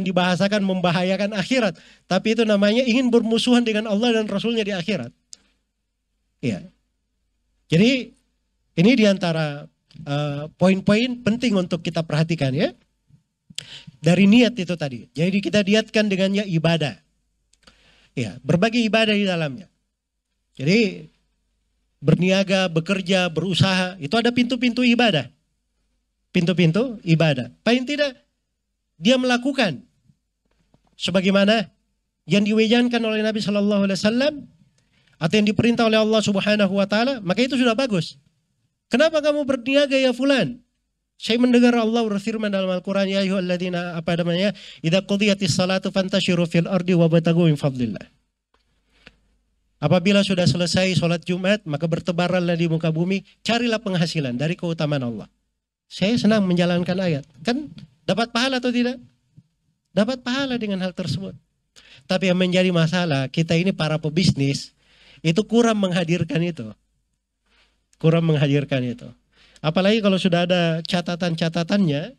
dibahasakan membahayakan akhirat, tapi itu namanya ingin bermusuhan dengan Allah dan Rasulnya di akhirat. Iya. Jadi ini diantara poin-poin penting untuk kita perhatikan ya. Dari niat itu tadi. Jadi kita niatkan dengannya ibadah. Ya, berbagai ibadah di dalamnya. Jadi berniaga, bekerja, berusaha, itu ada pintu-pintu ibadah. Pintu-pintu ibadah. Paling tidak dia melakukan sebagaimana yang diwejankan oleh Nabi Shallallahu Alaihi Wasallam atau yang diperintah oleh Allah Subhanahu Wa Taala, maka itu sudah bagus. Kenapa kamu berniaga ya fulan? Saya mendengar Allah berfirman dalam Al-Quran, ya ayyuhalladzina idza qudiyatis salatu fantashiru fil ardi wabtaghu min fadlillah. Apabila sudah selesai sholat Jumat, maka bertebaranlah di muka bumi, carilah penghasilan dari keutamaan Allah. Saya senang menjalankan ayat. Kan dapat pahala atau tidak? Dapat pahala dengan hal tersebut. Tapi yang menjadi masalah, kita ini para pebisnis, itu kurang menghadirkan itu. Kurang menghadirkan itu. Apalagi kalau sudah ada catatan-catatannya,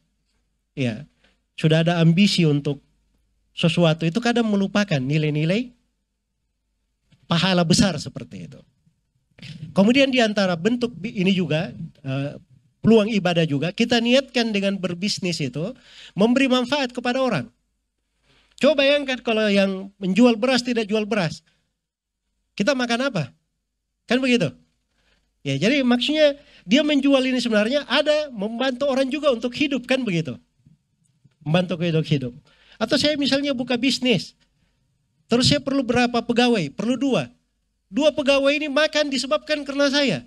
ya, sudah ada ambisi untuk sesuatu, itu kadang melupakan nilai-nilai pahala besar seperti itu. Kemudian di antara bentuk ini juga, peluang ibadah juga, kita niatkan dengan berbisnis itu, memberi manfaat kepada orang. Coba bayangkan kalau yang menjual beras tidak jual beras. Kita makan apa? Kan begitu? Ya, jadi maksudnya dia menjual ini sebenarnya ada membantu orang juga untuk hidup, kan begitu? Membantu untuk hidup. Atau saya misalnya buka bisnis, terus saya perlu berapa pegawai? Perlu 2. 2 pegawai ini makan disebabkan karena saya.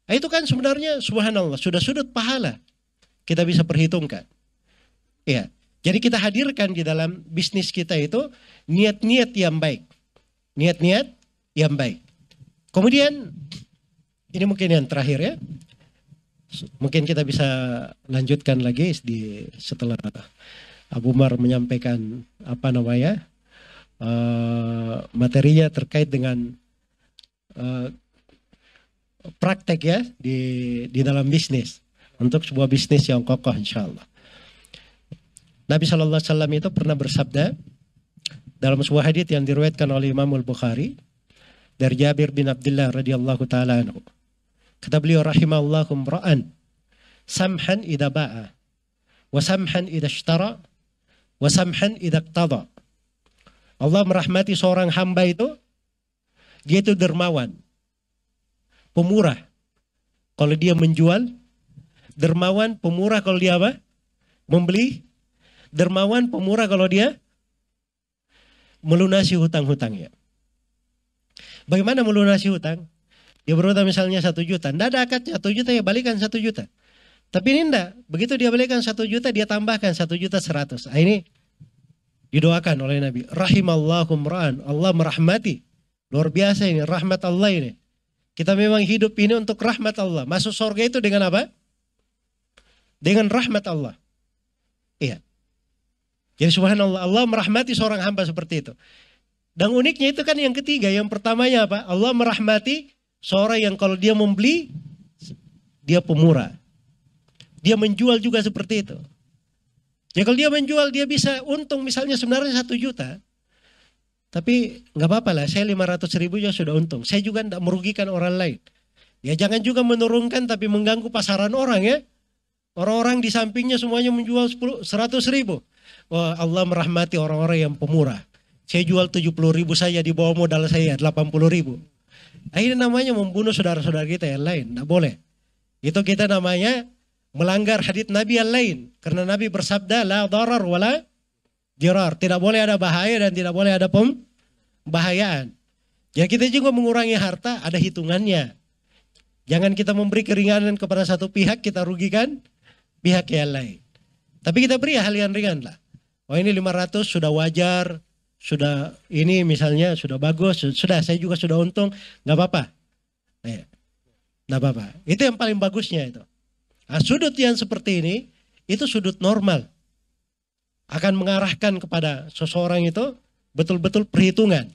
Itu kan sebenarnya subhanallah sudah sudut pahala kita bisa perhitungkan. Ya, jadi kita hadirkan di dalam bisnis kita itu niat-niat yang baik. Niat-niat yang baik. Kemudian ini mungkin yang terakhir ya. Mungkin kita bisa lanjutkan lagi setelah Abu Umar menyampaikan materinya terkait dengan praktek ya di dalam bisnis untuk sebuah bisnis yang kokoh insyaallah. Nabi Shallallahu Alaihi Wasallam itu pernah bersabda dalam sebuah hadits yang diriwayatkan oleh Imam Al-Bukhari dari Jabir bin Abdullah radhiyallahu taala anhu. Kata beliau rahimallahu imra'an samhan idza ba'a wa samhan idza ishtara wa samhan idza iqtada. Allah merahmati seorang hamba itu, dia itu dermawan, pemurah kalau dia menjual, dermawan pemurah kalau dia apa? Membeli, dermawan pemurah kalau dia melunasi hutang-hutangnya. Bagaimana melunasi hutang? Dia berhutang misalnya 1 juta, tidak ada akadnya 1 juta ya balikan 1 juta. Tapi ini tidak, begitu dia balikan 1 juta dia tambahkan 1.100.000. Ini didoakan oleh Nabi. Rahimallahu imra'an, Allah merahmati. Luar biasa ini, rahmat Allah ini. Kita memang hidup ini untuk rahmat Allah. Masuk surga itu dengan apa? Dengan rahmat Allah. Iya. Jadi subhanallah, Allah merahmati seorang hamba seperti itu. Dan uniknya itu kan yang ketiga, yang pertamanya apa? Allah merahmati seorang yang kalau dia membeli, dia pemurah. Dia menjual juga seperti itu. Ya kalau dia menjual, dia bisa untung misalnya sebenarnya 1 juta. Tapi nggak apa-apa lah, saya 500.000 juga sudah untung. Saya juga tidak merugikan orang lain. Ya jangan juga menurunkan tapi mengganggu pasaran orang ya. Orang-orang di sampingnya semuanya menjual 100.000. Wah, Allah merahmati orang-orang yang pemurah. Saya jual 70.000 saja di bawah modal saya 80.000. Ini namanya membunuh saudara-saudara kita yang lain. Tidak boleh. Itu kita namanya melanggar hadits Nabi yang lain. Karena Nabi bersabda, la darar wala dirar. Tidak boleh ada bahaya dan tidak boleh ada pembahayaan. Ya kita juga mengurangi harta, ada hitungannya. Jangan kita memberi keringanan kepada satu pihak, kita rugikan pihak yang lain. Tapi kita beri hal yang ringan lah. Oh ini 500 sudah wajar, sudah ini misalnya sudah bagus, sudah saya juga sudah untung, nggak apa-apa. Nggak apa-apa. Itu yang paling bagusnya itu. Nah, sudut yang seperti ini, itu sudut normal. Akan mengarahkan kepada seseorang itu betul-betul perhitungan.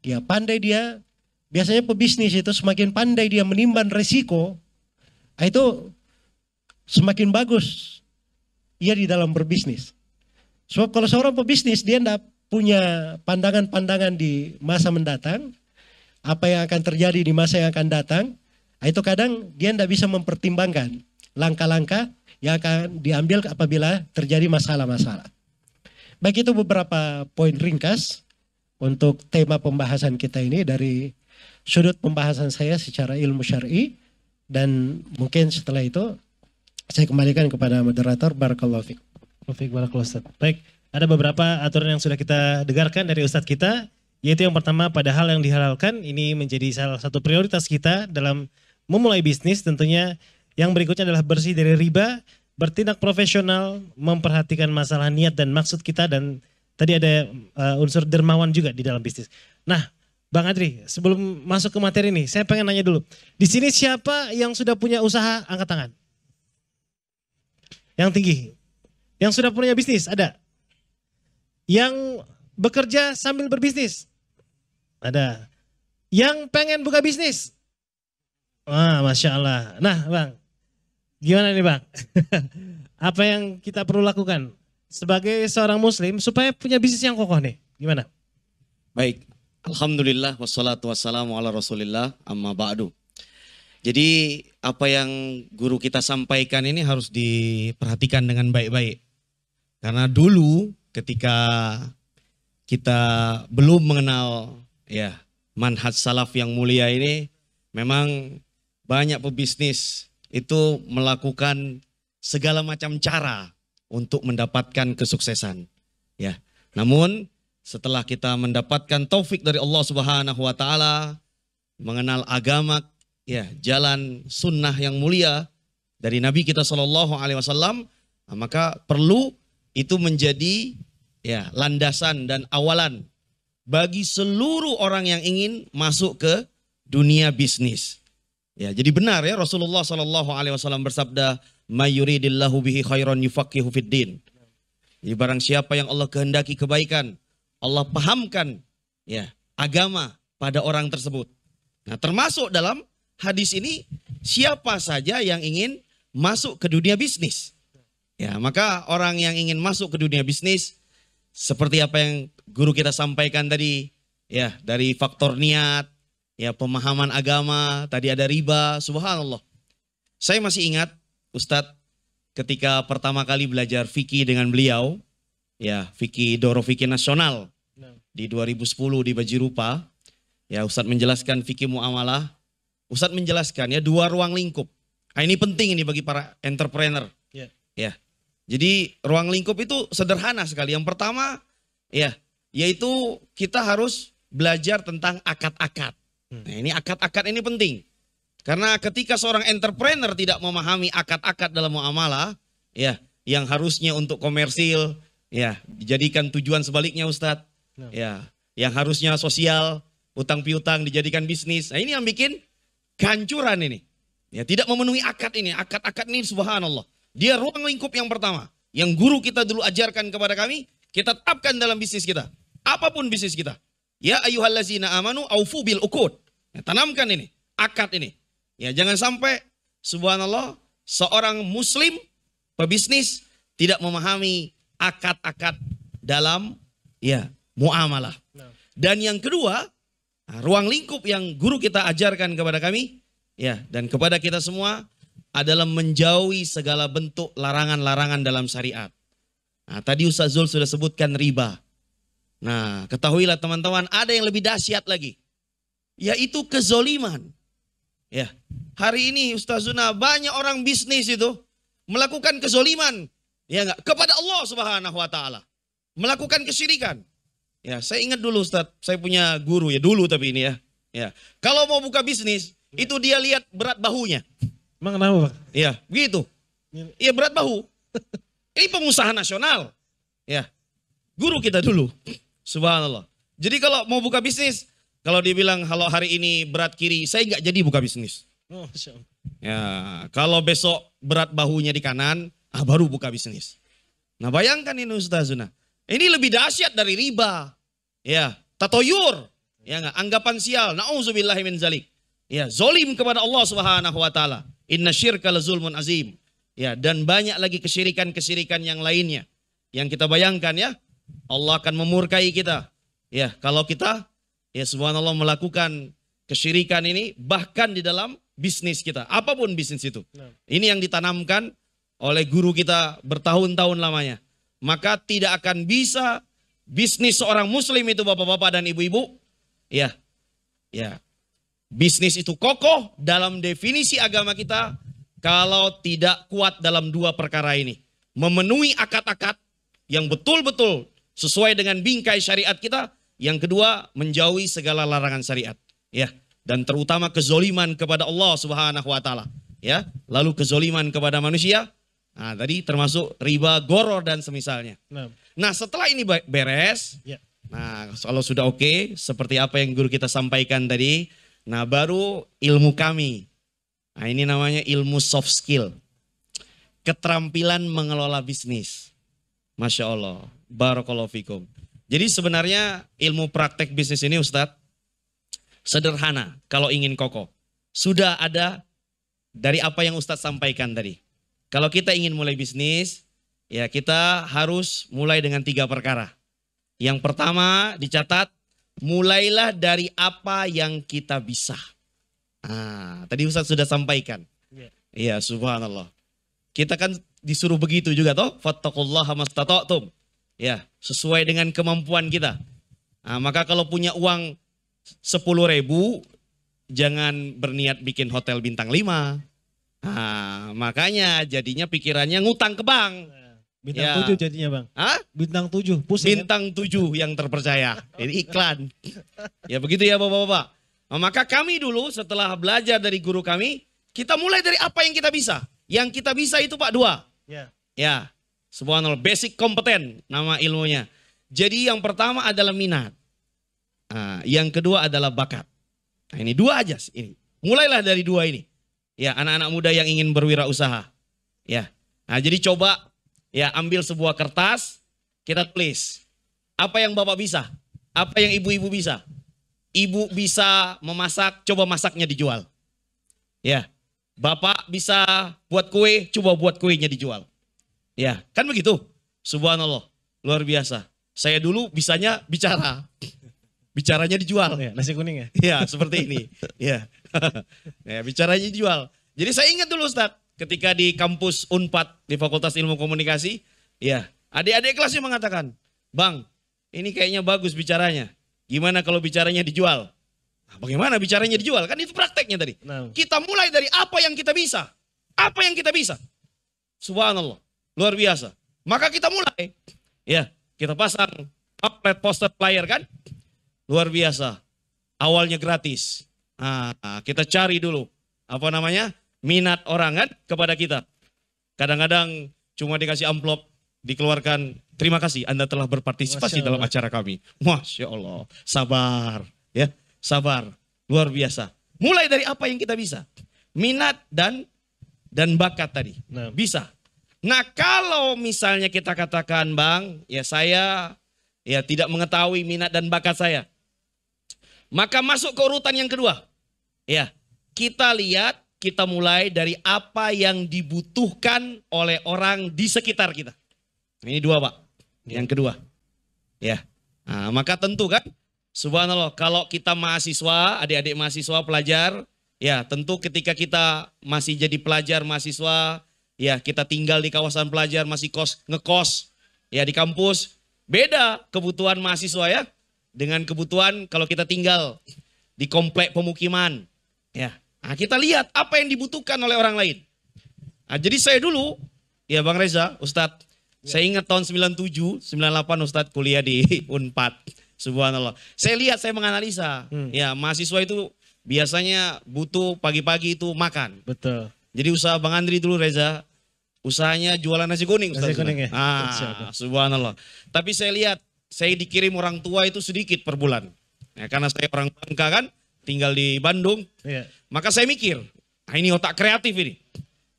Ya pandai dia, biasanya pebisnis itu semakin pandai dia menimbang resiko, itu semakin bagus ia di dalam berbisnis. Sebab kalau seorang pebisnis dia tidak punya pandangan-pandangan di masa mendatang, apa yang akan terjadi di masa yang akan datang, itu kadang dia tidak bisa mempertimbangkan langkah-langkah yang akan diambil apabila terjadi masalah-masalah. Baik, itu beberapa poin ringkas untuk tema pembahasan kita ini dari sudut pembahasan saya secara ilmu syar'i, dan mungkin setelah itu saya kembalikan kepada moderator. Barakallahu fiik. Barakallahu Ustaz. Baik, ada beberapa aturan yang sudah kita dengarkan dari Ustadz kita, yaitu yang pertama pada hal yang dihalalkan, ini menjadi salah satu prioritas kita dalam memulai bisnis tentunya. Yang berikutnya adalah bersih dari riba, bertindak profesional, memperhatikan masalah niat dan maksud kita, dan tadi ada unsur dermawan juga di dalam bisnis. Nah, Bang Adri, sebelum masuk ke materi ini, saya pengen nanya dulu. Di sini siapa yang sudah punya usaha, angkat tangan? Yang tinggi. Yang sudah punya bisnis, ada? Yang bekerja sambil berbisnis? Ada. Yang pengen buka bisnis? Wah, Masya Allah. Nah, Bang, gimana nih Bang? Apa yang kita perlu lakukan sebagai seorang muslim supaya punya bisnis yang kokoh nih? Gimana? Baik, alhamdulillah wassalatu wassalamu ala rasulillah amma ba'du. Jadi apa yang guru kita sampaikan ini harus diperhatikan dengan baik-baik. Karena dulu ketika kita belum mengenal ya manhaj salaf yang mulia ini, memang banyak pebisnis itu melakukan segala macam cara untuk mendapatkan kesuksesan. Ya, namun setelah kita mendapatkan taufik dari Allah Subhanahu wa taala, mengenal agama ya jalan sunnah yang mulia dari Nabi kita Shallallahu Alaihi Wasallam, maka perlu itu menjadi ya landasan dan awalan bagi seluruh orang yang ingin masuk ke dunia bisnis. Ya, jadi benar ya Rasulullah Shallallahu Alaihi Wasallam bersabda, "Mayuridillahu bihi khairan yufaqihu fiddin." Jadi barang siapa yang Allah kehendaki kebaikan, Allah pahamkan ya agama pada orang tersebut. Nah, termasuk dalam hadis ini siapa saja yang ingin masuk ke dunia bisnis. Ya, maka orang yang ingin masuk ke dunia bisnis seperti apa yang guru kita sampaikan tadi, ya, dari faktor niat, ya, pemahaman agama, tadi ada riba, subhanallah. Saya masih ingat Ustadz ketika pertama kali belajar fikih dengan beliau, ya, fikih Doro Fikih Nasional di 2010 di Bajirupa, ya, Ustadz menjelaskan fikih muamalah. Ustadz menjelaskan ya 2 ruang lingkup. Nah, ini penting ini bagi para entrepreneur. Ya. Jadi ruang lingkup itu sederhana sekali. Yang pertama, ya, yaitu kita harus belajar tentang akad-akad. Nah, ini akad-akad ini penting. Karena ketika seorang entrepreneur tidak memahami akad-akad dalam muamalah, ya, yang harusnya untuk komersil, ya, dijadikan tujuan sebaliknya Ustadz. Ya, yang harusnya sosial, utang piutang dijadikan bisnis. Nah, ini yang bikin kehancuran ini. Ya, tidak memenuhi akad ini. Akad-akad ini subhanallah. Dia ruang lingkup yang pertama. Yang guru kita dulu ajarkan kepada kami, kita tetapkan dalam bisnis kita. Apapun bisnis kita. Ya ayyuhallazina amanu aufu bil uqud. Ya, tanamkan ini, akad ini. Ya, jangan sampai subhanallah seorang muslim pebisnis tidak memahami akad-akad dalam ya muamalah. Dan yang kedua, ruang lingkup yang guru kita ajarkan kepada kami, ya, dan kepada kita semua adalah menjauhi segala bentuk larangan-larangan dalam syariat. Nah, tadi Ustaz Zul sudah sebutkan riba. Nah, ketahuilah teman-teman, ada yang lebih dahsyat lagi, yaitu kezoliman. Ya, hari ini Ustaz Zuna banyak orang bisnis itu melakukan kezoliman, ya enggak, kepada Allah Subhanahu wa taala. Melakukan kesyirikan. Ya, saya ingat dulu Ustaz, saya punya guru ya dulu tapi ini ya. Ya, kalau mau buka bisnis, itu dia lihat berat bahunya. Emang kenapa, Pak? Iya, begitu. Iya, berat bahu. Ini pengusaha nasional. Ya, guru kita dulu. Subhanallah. Jadi kalau mau buka bisnis, kalau dia bilang kalau hari ini berat kiri, saya nggak jadi buka bisnis. Oh, Masya Allah. Ya, kalau besok berat bahunya di kanan, baru buka bisnis. Nah, bayangkan ini Ustaz Zuna. Ini lebih dahsyat dari riba. Ya, tatoyur. Ya enggak, anggapan sial. Nauzubillahi min zalik. Ya, zolim kepada Allah Subhanahu wa taala. Inna syirka lazulmun azim. Ya, dan banyak lagi kesyirikan-kesyirikan yang lainnya. Yang kita bayangkan ya, Allah akan memurkai kita. Ya, kalau kita ya subhanallah melakukan kesyirikan ini bahkan di dalam bisnis kita. Apapun bisnis itu. Ini yang ditanamkan oleh guru kita bertahun-tahun lamanya. Maka tidak akan bisa bisnis seorang muslim itu bapak-bapak dan ibu-ibu. Ya, ya. Bisnis itu kokoh dalam definisi agama kita kalau tidak kuat dalam 2 perkara ini. Memenuhi akad-akad yang betul-betul sesuai dengan bingkai syariat kita. Yang kedua, menjauhi segala larangan syariat. Ya, dan terutama kezoliman kepada Allah Subhanahu wa taala. Ya, lalu kezoliman kepada manusia. Nah, tadi termasuk riba, goror dan semisalnya. Nah, setelah ini beres, nah kalau sudah oke, seperti apa yang guru kita sampaikan tadi, nah baru ilmu kami. Nah, ini namanya ilmu soft skill. Keterampilan mengelola bisnis. Masya Allah. Barakallahu fikum. Jadi sebenarnya ilmu praktek bisnis ini Ustadz, sederhana kalau ingin kokoh. Sudah ada dari apa yang Ustadz sampaikan tadi. Kalau kita ingin mulai bisnis, ya kita harus mulai dengan 3 perkara. Yang pertama dicatat, mulailah dari apa yang kita bisa. Tadi Ustaz sudah sampaikan. Iya, subhanallah. Kita kan disuruh begitu juga toh, fattaqullaha mastata'tum. Ya, sesuai dengan kemampuan kita. Maka kalau punya uang 10.000, jangan berniat bikin hotel bintang 5. Makanya jadinya pikirannya ngutang ke bank. Bintang 7 jadinya Bang. Bintang 7, pusing. Bintang 7 yang terpercaya. Ini iklan. Ya begitu ya Bapak-bapak. Nah, maka kami dulu setelah belajar dari guru kami, kita mulai dari apa yang kita bisa. Yang kita bisa itu Pak 2. Ya, subhanallah, basic kompeten nama ilmunya. Jadi yang pertama adalah minat. Nah, yang kedua adalah bakat. Nah, ini 2 aja ini. Mulailah dari 2 ini. Ya, anak-anak muda yang ingin berwirausaha. Ya. Nah, jadi coba ya ambil sebuah kertas, kita tulis. Apa yang Bapak bisa? Apa yang ibu-ibu bisa? Ibu bisa memasak, coba masaknya dijual. Ya. Bapak bisa buat kue, coba buat kuenya dijual. Ya, kan begitu. Subhanallah, luar biasa. Saya dulu bisanya bicara. Bicaranya dijual. Ya, nasi kuning ya? Ya, seperti ini. Ya. Ya, bicaranya dijual. Jadi saya ingat dulu Ustadz, ketika di kampus Unpad di Fakultas Ilmu Komunikasi, ya, adik-adik kelasnya mengatakan, "Bang, ini kayaknya bagus bicaranya. Gimana kalau bicaranya dijual?" Nah, bagaimana bicaranya dijual? Kan itu prakteknya tadi. Nah. Kita mulai dari apa yang kita bisa. Apa yang kita bisa. Subhanallah. Luar biasa. Maka kita mulai. Ya, kita pasang pamflet, poster, flyer kan. Luar biasa. Awalnya gratis. Nah, kita cari dulu. Apa namanya? Minat orang kan kepada kita. Kadang-kadang cuma dikasih amplop. Dikeluarkan. Terima kasih Anda telah berpartisipasi dalam acara kami. Masya Allah. Sabar. Ya. Sabar, luar biasa. Mulai dari apa yang kita bisa. Minat dan bakat tadi. Nah. Bisa. Nah kalau misalnya kita katakan Bang, ya saya ya tidak mengetahui minat dan bakat saya. Maka masuk ke urutan yang kedua. Ya, kita lihat, kita mulai dari apa yang dibutuhkan oleh orang di sekitar kita. Ini 2 Pak. Yang kedua. Ya, nah, maka tentu kan. Subhanallah, kalau kita mahasiswa, adik-adik mahasiswa, pelajar, ya tentu ketika kita masih jadi pelajar, mahasiswa, ya kita tinggal di kawasan pelajar, masih ngekos, ya di kampus, beda kebutuhan mahasiswa ya, dengan kebutuhan kalau kita tinggal di komplek pemukiman, ya. Nah, kita lihat apa yang dibutuhkan oleh orang lain. Nah, jadi saya dulu, ya Bang Reza, Ustadz, saya ingat tahun 97, 98 Ustadz kuliah di Unpad. Subhanallah. Saya lihat, saya menganalisa. Ya, mahasiswa itu biasanya butuh pagi-pagi itu makan. Betul. Jadi usaha Bang Andri dulu Reza, usahanya jualan nasi kuning. Nasi kuning ya? Subhanallah. Tapi saya lihat, saya dikirim orang tua itu sedikit per bulan. Ya, karena saya orang Bangka kan, tinggal di Bandung. Iya. Maka saya mikir, ini otak kreatif ini.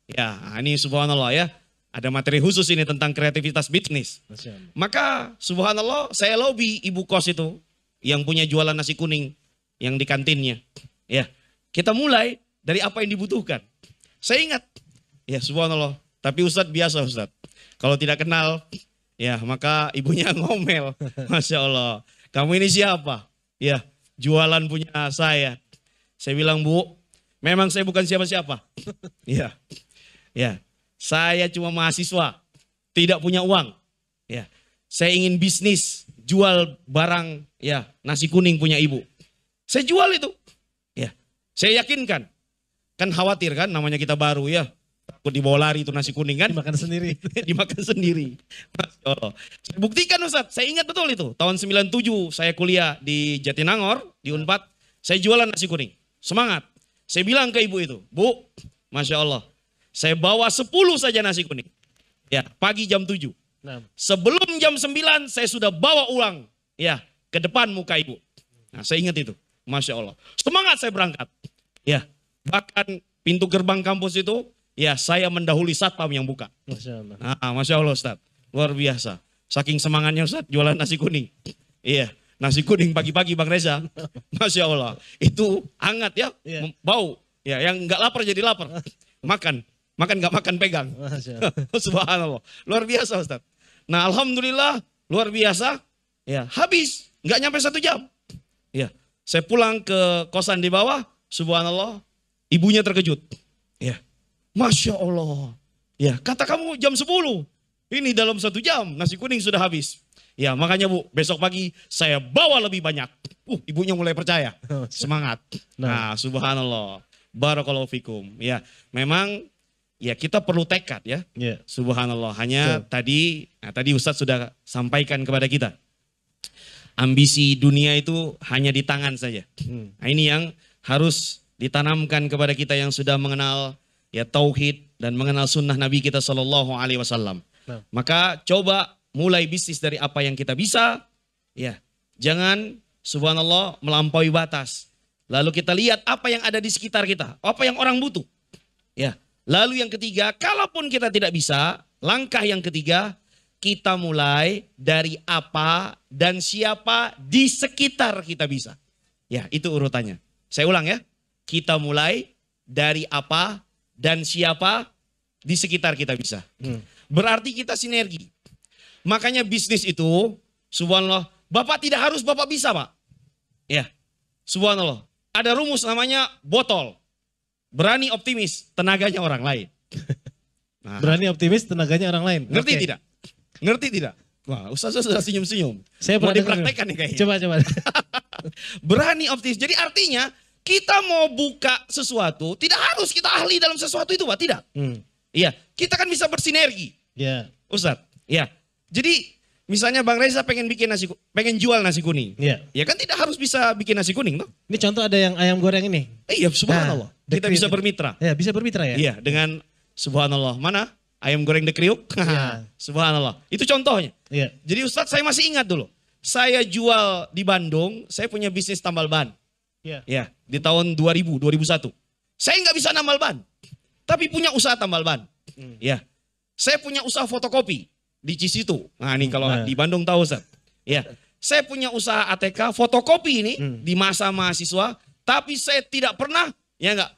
Ya, ini subhanallah ya. Ada materi khusus ini tentang kreativitas bisnis. Maka subhanallah saya lobby ibu kos itu yang punya jualan nasi kuning yang di kantinnya. Ya, kita mulai dari apa yang dibutuhkan. Saya ingat, ya subhanallah. Tapi Ustadz biasa Ustadz. Kalau tidak kenal, ya maka ibunya ngomel. Masya Allah. Kamu ini siapa? Ya, jualan punya saya. Saya bilang, Bu, memang saya bukan siapa-siapa. Ya, ya. Saya cuma mahasiswa, tidak punya uang. Ya, saya ingin bisnis, jual barang, ya nasi kuning punya ibu. Saya jual itu. Ya, saya yakinkan. Kan khawatir kan, namanya kita baru ya. Takut dibawa lari itu nasi kuning kan. Dimakan sendiri. Dimakan sendiri. Masya Allah. Saya buktikan Ustadz, saya ingat betul itu. Tahun 97 saya kuliah di Jatinangor, di Unpad. Saya jualan nasi kuning. Semangat. Saya bilang ke ibu itu, Bu, Masya Allah. Saya bawa 10 saja nasi kuning. Ya, pagi jam 7. Nah. Sebelum jam 9 saya sudah bawa ulang. Ya, ke depan muka ibu. Nah, saya ingat itu. Masya Allah. Semangat saya berangkat. Ya, bahkan pintu gerbang kampus itu, ya saya mendahului satpam yang buka. Masya Allah. Nah, Masya Allah Ustaz. Luar biasa. Saking semangatnya Ustaz jualan nasi kuning. Iya, nasi kuning pagi-pagi Bang Reza. Masya Allah. Itu hangat ya, bau. Ya, yang nggak lapar jadi lapar. Makan nggak makan pegang. Subhanallah. Luar biasa Ustaz. Nah alhamdulillah luar biasa. Ya habis nggak nyampe 1 jam. Ya saya pulang ke kosan di bawah. Subhanallah. Ibunya terkejut. Ya Masya Allah. Ya kata kamu jam 10. Ini dalam 1 jam nasi kuning sudah habis. Ya makanya Bu besok pagi saya bawa lebih banyak. Ibunya mulai percaya. Semangat. Nah subhanallah. Barakallahu fikum. Ya memang. Ya kita perlu tekad ya. Subhanallah. Hanya tadi Ustadz sudah sampaikan kepada kita. ambisi dunia itu hanya di tangan saja. Nah, ini yang harus ditanamkan kepada kita yang sudah mengenal ya tauhid dan mengenal sunnah Nabi kita Shallallahu Alaihi Wasallam. Maka coba mulai bisnis dari apa yang kita bisa, ya jangan subhanallah melampaui batas. Lalu kita lihat apa yang ada di sekitar kita, apa yang orang butuh. Ya. Lalu yang ketiga, kalaupun kita tidak bisa, langkah yang ketiga, kita mulai dari apa dan siapa di sekitar kita bisa. Ya, itu urutannya. Saya ulang ya. Kita mulai dari apa dan siapa di sekitar kita bisa. Berarti kita sinergi. Makanya bisnis itu, subhanallah, Bapak tidak harus Bapak bisa, Pak. Ya, subhanallah. Ada rumus namanya botol. Berani optimis, tenaganya orang lain. Nah, Berani optimis, tenaganya orang lain. ngerti Oke. tidak? Ngerti tidak? Wah, Ustaz sudah senyum-senyum. Saya Mau pernah dengar. dipraktekkan nih kayaknya. Coba. Berani optimis. Jadi artinya kita mau buka sesuatu, tidak harus kita ahli dalam sesuatu itu, Pak. Tidak. Iya, kita kan bisa bersinergi. Ya. Ustaz. Ya. Jadi misalnya Bang Reza pengen jual nasi kuning. Iya. Ya kan tidak harus bisa bikin nasi kuning, toh? Ini contoh ada yang ayam goreng ini. Iya, subhanallah. Nah, Kita bisa bermitra. Ya, bisa bermitra ya. Iya, dengan subhanallah. Mana? Ayam goreng The Kriuk. Iya. Subhanallah. Itu contohnya. Iya. Jadi Ustadz saya masih ingat dulu. Saya jual di Bandung, saya punya bisnis tambal ban. Iya. Ya, di tahun 2001. Saya nggak bisa nambal ban. Tapi punya usaha tambal ban. Ya. Saya punya usaha fotokopi di Cisitu. Nah, ini kalau di Bandung tahu Ustadz. Ya. Saya punya usaha ATK fotokopi ini di masa mahasiswa, tapi saya tidak pernah ya enggak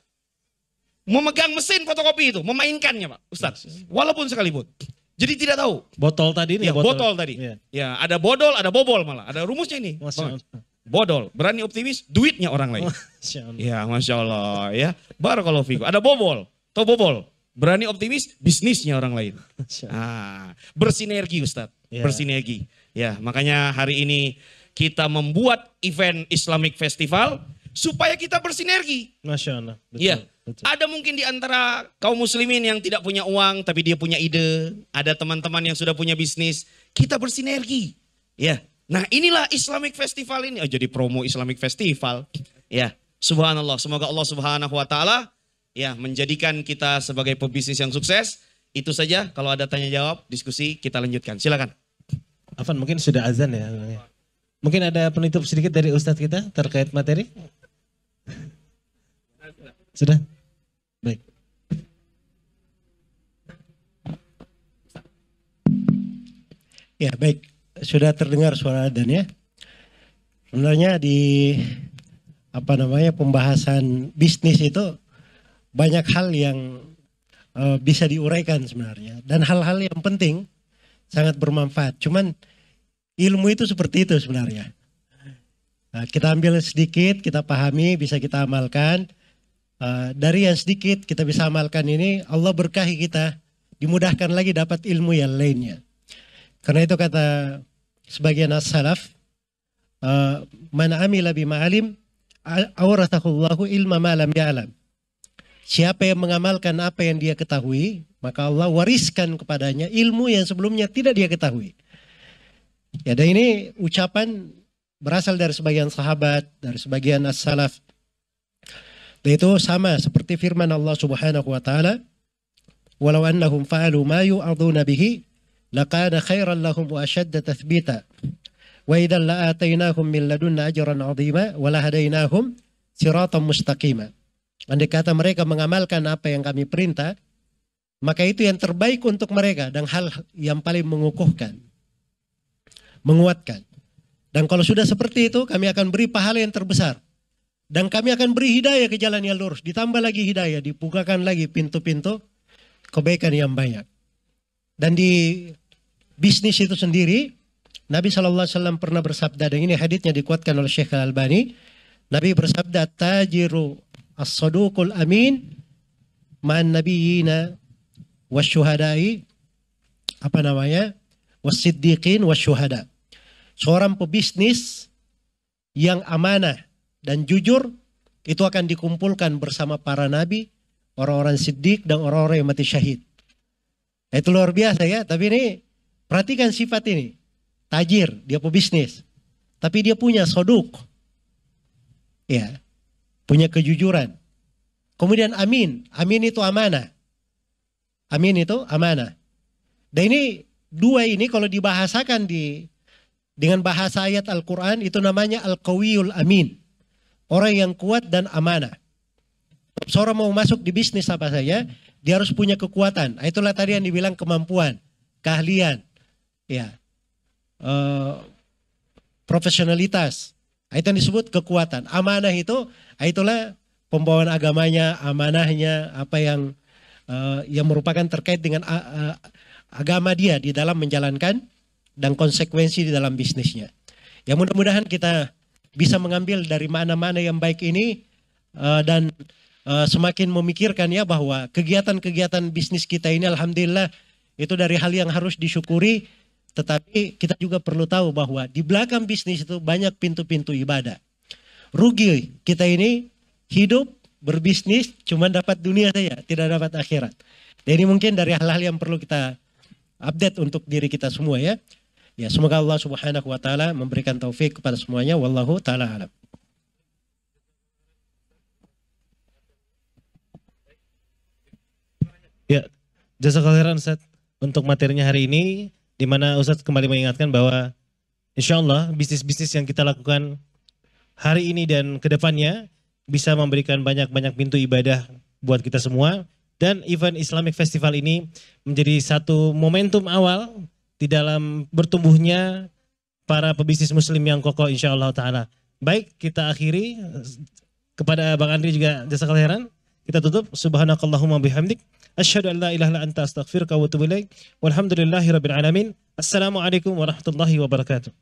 memegang mesin fotokopi itu, memainkannya Pak Ustadz. Walaupun sekalipun. Jadi tidak tahu. Botol tadi ini Ya, botol tadi. Iya. Ya, ada bodol, ada bobol malah. Ada rumusnya ini. Masya Allah. Bodol, berani optimis, duitnya orang lain. Masya Allah. Ya, Masya Allah. Ya, barakallahu fikum. Ada bobol, tau bobol. Berani optimis, bisnisnya orang lain. Masya Allah. Bersinergi Ustadz. Ya. Bersinergi. Ya, makanya hari ini kita membuat event Islamic Festival supaya kita bersinergi. Masya Allah. Betul, Iya. betul. Ada mungkin di antara kaum muslimin yang tidak punya uang tapi dia punya ide. Ada teman-teman yang sudah punya bisnis. Kita bersinergi. Ya. Nah, inilah Islamic Festival ini. Oh, jadi promo Islamic Festival. Ya. Subhanallah. Semoga Allah Subhanahu wa taala ya menjadikan kita sebagai pebisnis yang sukses. Itu saja. Kalau ada tanya jawab, diskusi kita lanjutkan. Silakan. Afan mungkin sudah azan ya. Mungkin ada penutup sedikit dari Ustadz kita terkait materi? Sudah? Baik. Ya baik, sudah terdengar suara adzan ya. Sebenarnya di pembahasan bisnis itu banyak hal yang bisa diuraikan sebenarnya dan hal-hal yang penting sangat bermanfaat. Cuman ilmu itu seperti itu sebenarnya. Nah, kita ambil sedikit, kita pahami, bisa kita amalkan. Dari yang sedikit kita bisa amalkan ini, Allah berkahi kita, dimudahkan lagi dapat ilmu yang lainnya. Karena itu kata sebagian as-salaf, man amila bima alim, awrathahullahu ilma ma lam ya'lam. Siapa yang mengamalkan apa yang dia ketahui, maka Allah wariskan kepadanya ilmu yang sebelumnya tidak dia ketahui. Ya, dan ini ucapan berasal dari sebagian sahabat, dari sebagian as-salaf. Dan itu sama seperti firman Allah Subhanahu wa taala, "Walau annahum fa'alu ma yu'aduna bihi, laqad khairan lahum wa ashadda tathbita. Wa idzan la'atainahum min ladunna ajran 'azima wa lahadainahum siratan mustaqima." Andai kata mereka mengamalkan apa yang kami perintah, maka itu yang terbaik untuk mereka dan hal yang paling mengukuhkan, menguatkan. Dan kalau sudah seperti itu, kami akan beri pahala yang terbesar. Dan kami akan beri hidayah ke jalan yang lurus. Ditambah lagi hidayah, dibukakan lagi pintu-pintu kebaikan yang banyak. Dan di bisnis itu sendiri, Nabi SAW pernah bersabda, dan ini haditsnya dikuatkan oleh Syekh Al-Albani. Nabi bersabda, tajiru as-saduqul amin ma'an nabiyina wasyuhadai, wasiddiqin wasyuhada. Seorang pebisnis yang amanah dan jujur itu akan dikumpulkan bersama para nabi, orang-orang siddiq dan orang-orang yang mati syahid. Itu luar biasa ya, tapi ini perhatikan sifat ini. Tajir, dia pebisnis. tapi dia punya soduk. Ya, punya kejujuran. Kemudian amin. Amin itu amanah. Amin itu amanah. Dan ini dua ini kalau dibahasakan dengan bahasa ayat Al-Quran itu namanya Al-Qawiyul Amin. Orang yang kuat dan amanah. Seorang mau masuk di bisnis apa saja, dia harus punya kekuatan. Itulah tadi yang dibilang kemampuan, keahlian, ya, profesionalitas. Itu yang disebut kekuatan. Amanah itu, itulah pembawaan agamanya, amanahnya, apa yang merupakan terkait dengan agama dia di dalam menjalankan dan konsekuensi di dalam bisnisnya. Ya mudah-mudahan kita bisa mengambil dari mana-mana yang baik ini dan semakin memikirkan ya bahwa kegiatan-kegiatan bisnis kita ini alhamdulillah itu dari hal yang harus disyukuri. Tetapi kita juga perlu tahu bahwa di belakang bisnis itu banyak pintu-pintu ibadah. Rugi kita ini hidup berbisnis cuma dapat dunia saja, tidak dapat akhirat. Dan ini mungkin dari hal-hal yang perlu kita update untuk diri kita semua ya. Ya, semoga Allah Subhanahu wa taala memberikan taufik kepada semuanya. Wallahu taala alam. Ya, jazakallahu khairan Ustaz untuk materinya hari ini, di mana Ustaz kembali mengingatkan bahwa insya Allah bisnis-bisnis yang kita lakukan hari ini dan kedepannya bisa memberikan banyak-banyak pintu ibadah buat kita semua. Dan event Islamic Festival ini menjadi satu momentum awal di dalam bertumbuhnya para pebisnis muslim yang kokoh insya Allah ta'ala. Baik, kita akhiri kepada Bang Andri juga jazakallahu khairan. Kita tutup. Subhanakallahumma bihamdik. Asyhadu an la ilaha illa anta astaghfiruka wa atubu ilaik. Walhamdulillahirabbil alamin. Assalamualaikum warahmatullahi wabarakatuh.